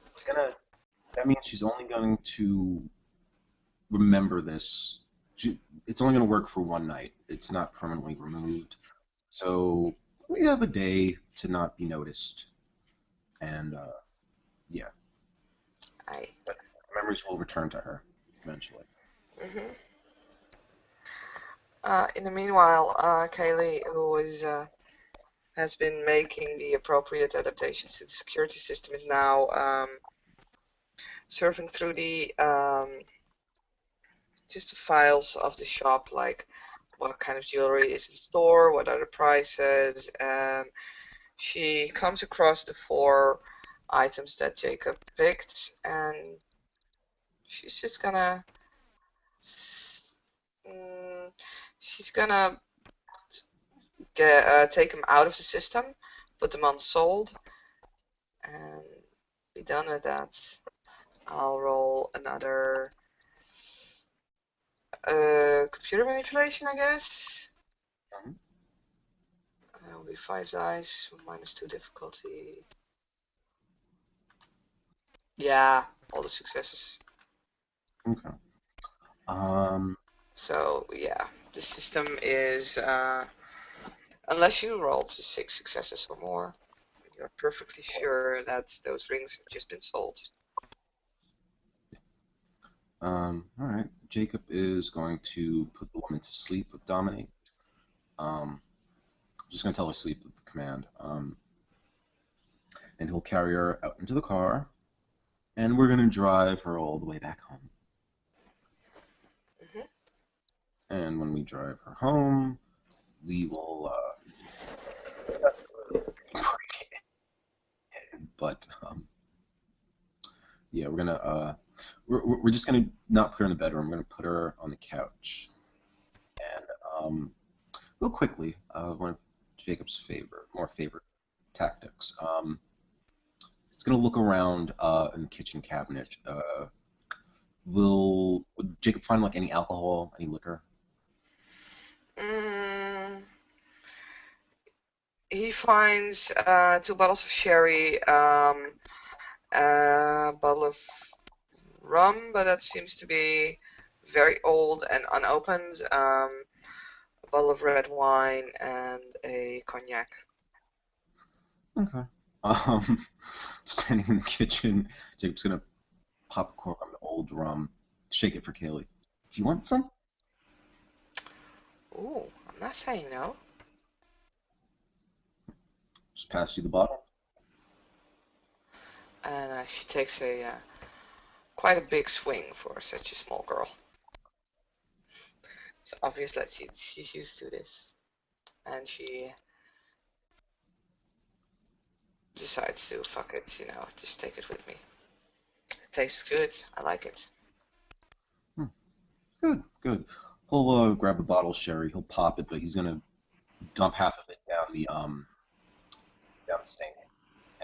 It's gonna. That means she's only going to remember this. It's only going to work for one night. It's not permanently removed. So we have a day to not be noticed, and yeah, I. but memories will return to her eventually. Mhm. In the meanwhile, Kaylee, who is has been making the appropriate adaptations to the security system, is now surfing through the just the files of the shop, like what kind of jewelry is in store, what are the prices, and she comes across the 4 items that Jacob picked, and she's just gonna mm, she's gonna take them out of the system, put them on sold, and be done with that. I'll roll another computer manipulation, I guess. Mhm. It'll be 5 dice, -2 difficulty. Yeah, all the successes. Okay. Um, So yeah, the system is unless you rolled 6 successes or more, you're perfectly sure that those rings have just been sold. all right. Jacob is going to put the woman to sleep with Dominic. Just gonna tell her sleep with the command. And he'll carry her out into the car, and we're gonna drive her all the way back home. Hmm. And when we drive her home, we will. But yeah, we're gonna. We're just gonna not put her in the bedroom. We're gonna put her on the couch, and real quickly, one of Jacob's more favorite tactics. He's gonna look around in the kitchen cabinet. Would Jacob find like any alcohol, any liquor? Mm, he finds 2 bottles of sherry, a bottle of rum, but that seems to be very old and unopened, a bottle of red wine, and a cognac. Okay. Um, Standing in the kitchen, Jacob's gonna pop a cork on the old rum, shake it for Kaylee. Do you want some? Ooh, I'm not saying no. Just pass you the bottle. And she takes a quite a big swing for such a small girl. It's obvious that she's used to this, and she decides to fuck it, just take it with me. It tastes good. I like it. Hmm. Good, good. He'll grab a bottle of sherry. He'll pop it, but he's gonna dump half of it down the sink,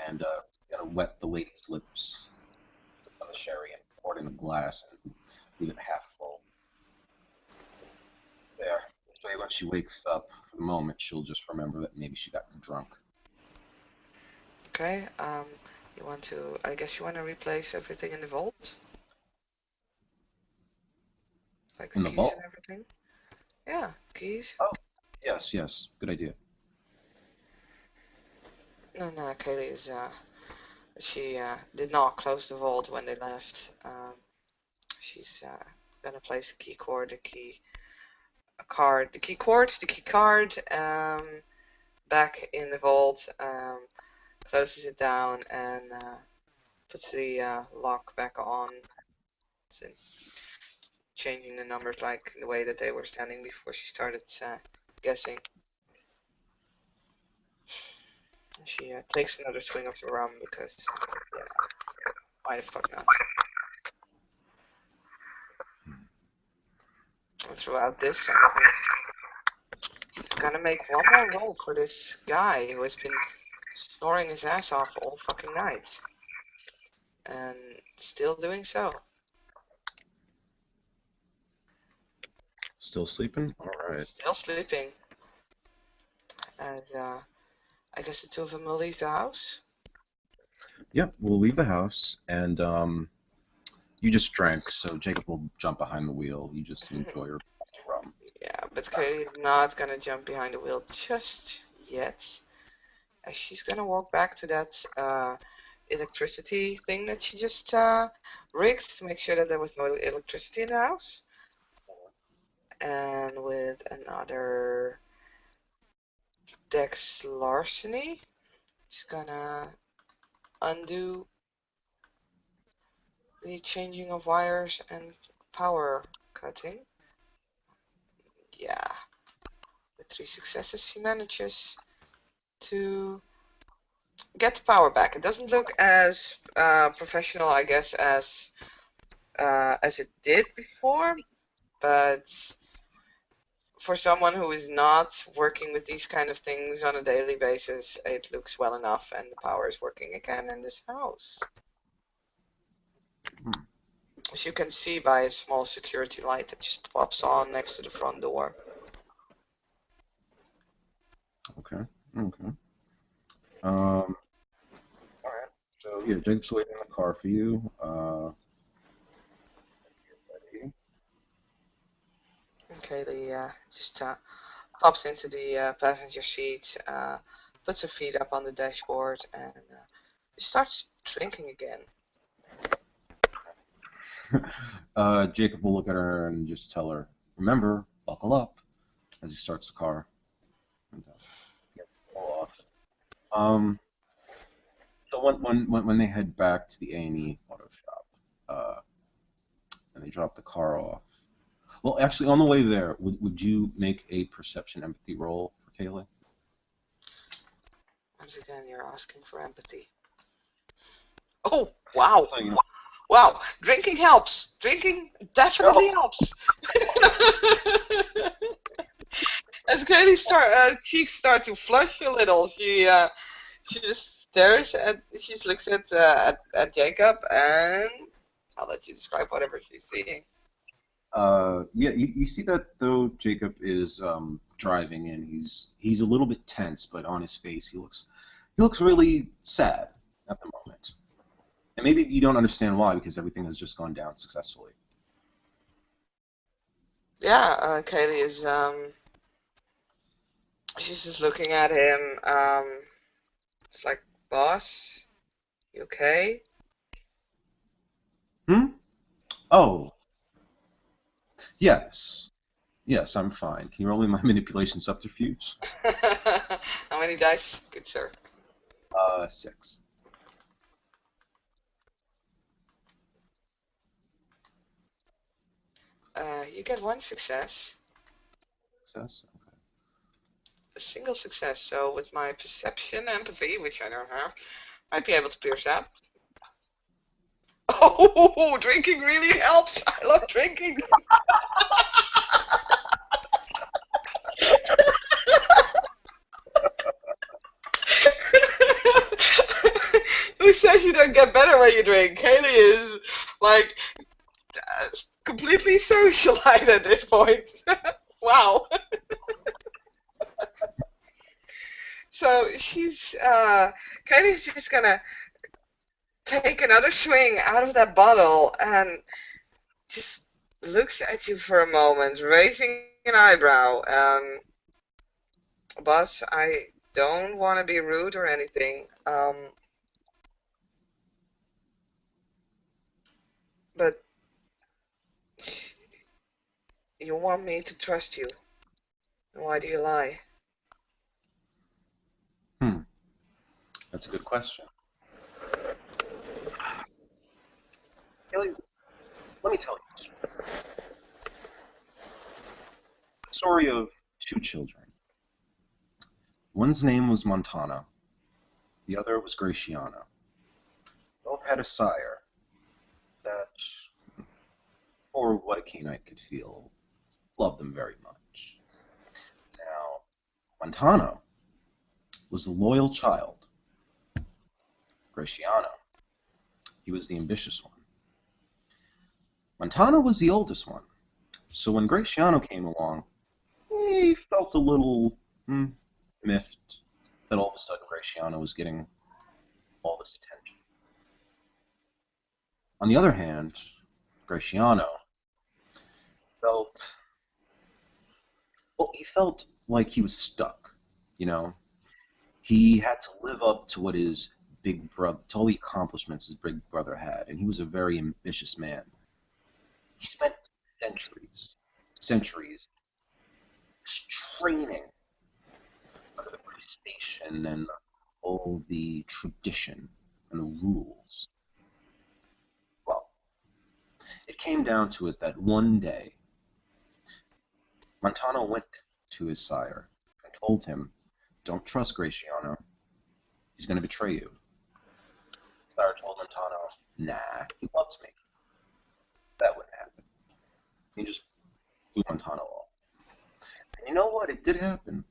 and gonna wet the lady's lips with the sherry and pour it in a glass and leave it half full. There. This way, when she wakes up for the moment, she'll just remember that maybe she got drunk. Okay. You want to? I guess you want to replace everything in the vault, like the In the keys vault. and everything. Yeah, keys. Oh, yes, yes. Good idea. And Kaylee is she did not close the vault when they left. She's gonna place a key cord, the key card, back in the vault, closes it down, and puts the lock back on, so changing the numbers like the way that they were standing before she started guessing. And she takes another swing of the rum because, yeah, why the fuck not? And throughout this, she's gonna make one more roll for this guy who has been snoring his ass off all fucking night. And still doing so. Still sleeping? All right. Still sleeping. And I guess the two of them will leave the house. Yep, we'll leave the house, and you just drank, so Jacob will jump behind the wheel. You just enjoy your rum. Yeah, but Katie's not gonna jump behind the wheel just yet. As she's gonna walk back to that electricity thing that she just rigged to make sure that there was no electricity in the house. And with another Dex larceny. Just gonna undo the changing of wires and power cutting. Yeah, with 3 successes, she manages to get the power back. It doesn't look as professional, I guess, as it did before, but for someone who is not working with these kind of things on a daily basis, it looks well enough, and the power is working again in this house. Hmm. As you can see by a small security light that just pops on next to the front door. Okay. Okay. Um. All right. So yeah, Jacob's waiting in the car for you. Ready? Okay, the just hops into the passenger seat, puts her feet up on the dashboard, and starts drinking again. Jacob will look at her and just tell her, "Remember, buckle up," as he starts the car and get all off. Um. So when they head back to the A&E auto shop, uh, and they drop the car off. Well, actually, on the way there, would you make a perception empathy roll for Kaylee? Once again, you're asking for empathy. Oh, wow. So, you know, Wow, drinking helps. Drinking definitely helps. helps. As Kaylee's cheeks start to flush a little, she just stares she just looks at Jacob, and I'll let you describe whatever she's seeing. Yeah, you see that though Jacob is driving in. He's a little bit tense, but on his face he looks really sad at the moment. And maybe you don't understand why because everything has just gone down successfully. Yeah, Kaylee is she's just looking at him. It's like, boss, you okay? Hmm? Oh, yes. Yes, I'm fine. Can you roll me my manipulation subterfuge? How many dice? Good sir. 6. You get one success, Success? a single success. So with my perception empathy, which I don't have, I'd be able to pierce that. Oh, drinking really helps. I love drinking. Who says you don't get better when you drink? Haley is like completely socialite at this point. Wow. So Kaylee's just gonna take another swing out of that bottle and just looks at you for a moment, raising an eyebrow. Boss, I don't want to be rude or anything, but you want me to trust you. Why do you lie? Hmm, that's a good question. Haley, let me tell you the story of two children. One's name was Montana, the other was Graciana. Both had a sire that, for what a Cainite could feel, loved them very much. Now, Montana was the loyal child. Graciana, he was the ambitious one. Montana was the oldest one, so when Graciano came along, he felt a little miffed that all of a sudden Graciano was getting all this attention. On the other hand, Graciano felt, well, he felt like he was stuck, you know? He had to live up to what his big brother, to all the accomplishments his big brother had, and he was a very ambitious man. He spent centuries, centuries training under the station and all the tradition and the rules. Well, it came down to it that one day Montano went to his sire and told him, "Don't trust Graciano. He's going to betray you." Sire told Montano, "Nah, he loves me. That wouldn't happen." He just blew Montano off. And you know what? It did happen.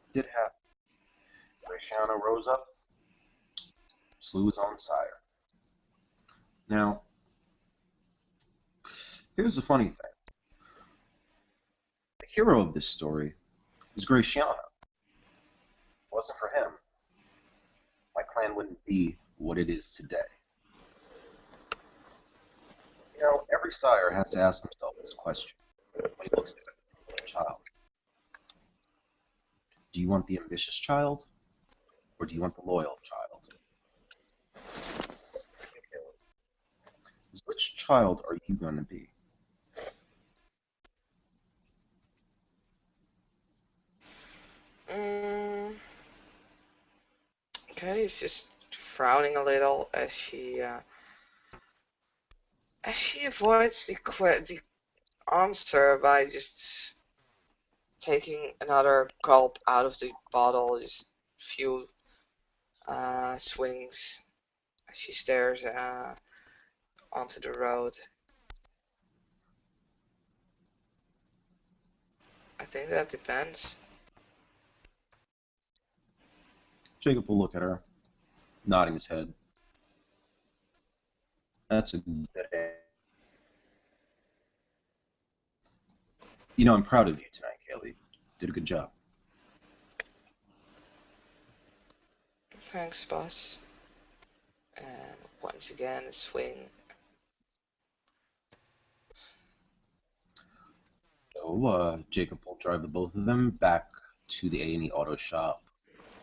It did happen. Graciano rose up, slew his own sire. Now, here's the funny thing. The hero of this story is Graciano. If it wasn't for him, my clan wouldn't be what it is today. You know, every sire has to ask himself this question when he looks at a child. Do you want the ambitious child, or do you want the loyal child? Which child are you going to be? Mm, Katie's just frowning a little as she avoids the answer by just taking another gulp out of the bottle, just few swings as she stares onto the road. I think that depends. Jacob will look at her, nodding his head. That's a good answer. You know, I'm proud of you tonight, Kaylee. Did a good job. Thanks, boss. And once again, a swing. So, Jacob will drive the both of them back to the A&E Auto Shop.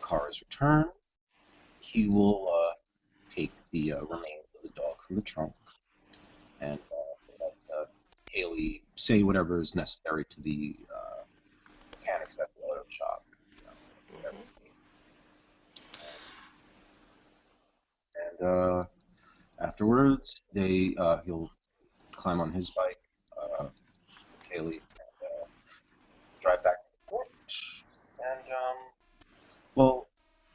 Car is returned. He will take the remains of the dog from the trunk and let Haley say whatever is necessary to the mechanics at the auto shop. Whatever. Hmm. And afterwards, he'll climb on his bike, Haley, and drive back to the port. And well,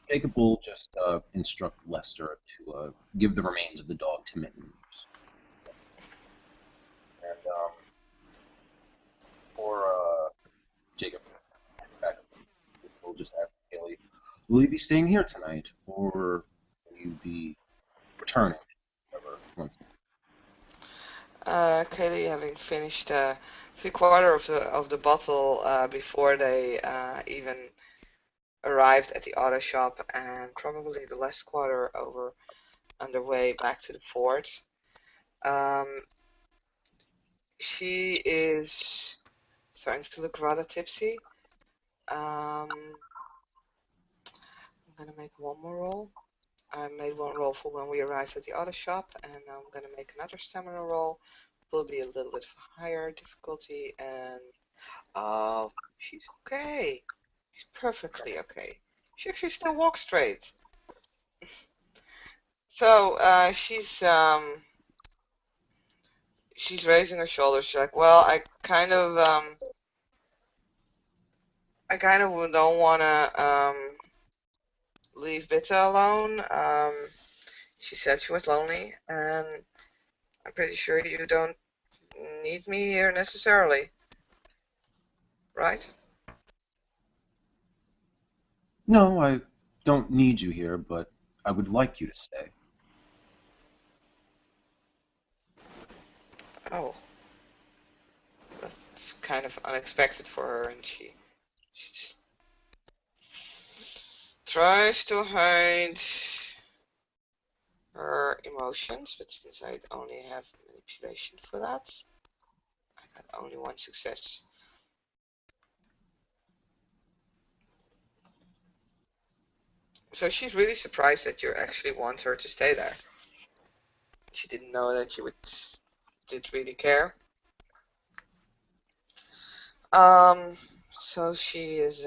Jacob will just instruct Lester to give the remains of the dog to Mittens. And for Jacob, back, we'll just ask Haley, will you be staying here tonight, or will you be returning? Whatever, once. Kaylee, having finished 3/4 of the bottle before they even arrived at the auto shop, and probably the last quarter over on their way back to the fort. Um, she is starting to look rather tipsy. I'm gonna make one more roll. I made one roll for when we arrived at the auto shop, and I'm gonna make another stamina roll. Will be a little bit higher difficulty, and oh, she's okay. She's perfectly okay. She actually still walks straight. So she's raising her shoulders. She's like, well, I kind of don't wanna leave Bitta alone. She said she was lonely, and I'm pretty sure you don't need me here necessarily, right? No, I don't need you here, but I would like you to stay. Oh, that's kind of unexpected for her, and she just tries to hide her emotions, but since I only have manipulation for that, I got only one success. So she's really surprised that you actually want her to stay there. She didn't know that you did really care. Um, so she is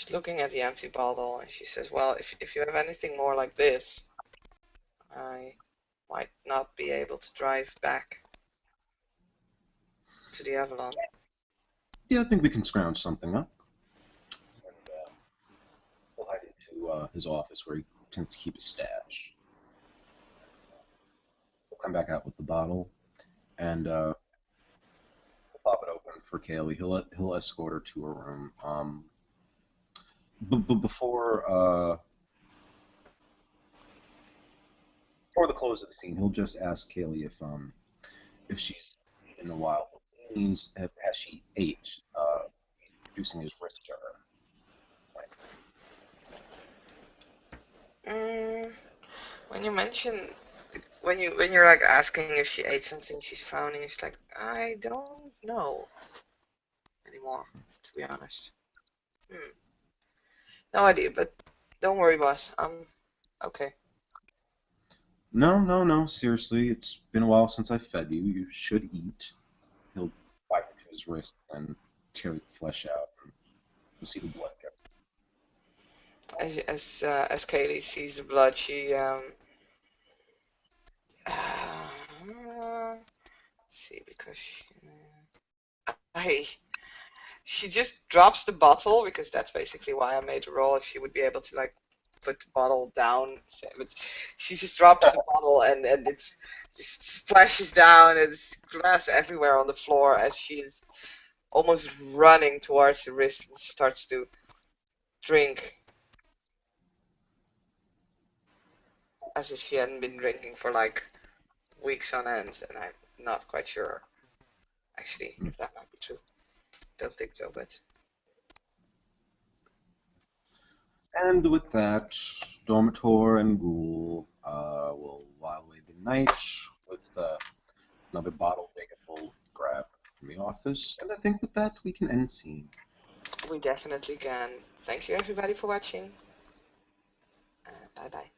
She's looking at the empty bottle and she says, well, if you have anything more like this, I might not be able to drive back to the Avalon. Yeah, I think we can scrounge something up. And we'll head into his office where he tends to keep his stash. We'll come back out with the bottle and we'll pop it open for Kaylee. He'll escort her to her room. But before the close of the scene, he'll just ask Kaylee if she's in the wild. Means has she ate? Reducing his risk to her. Mm, when you mention when you're like asking if she ate something, she's frowning. It's like I don't know anymore, to be honest. Hmm. No idea, but don't worry, boss. I'm okay. No, no, no. Seriously, it's been a while since I fed you. You should eat. He'll bite into his wrist and tear the flesh out. You'll see the blood go. As Kaylee sees the blood, she see because I she just drops the bottle because that's basically why I made the roll. If she would be able to like put the bottle down, but she just drops the bottle and it's just splashes down and it's glass everywhere on the floor as she's almost running towards the wrist and starts to drink as if she hadn't been drinking for like weeks on end, and I'm not quite sure actually if that might be true. Don't think so, but And with that, Dormitor and Ghoul will while away the night with another bottle they can both grab from the office. And I think with that, we can end scene. we definitely can. Thank you everybody for watching, and bye bye.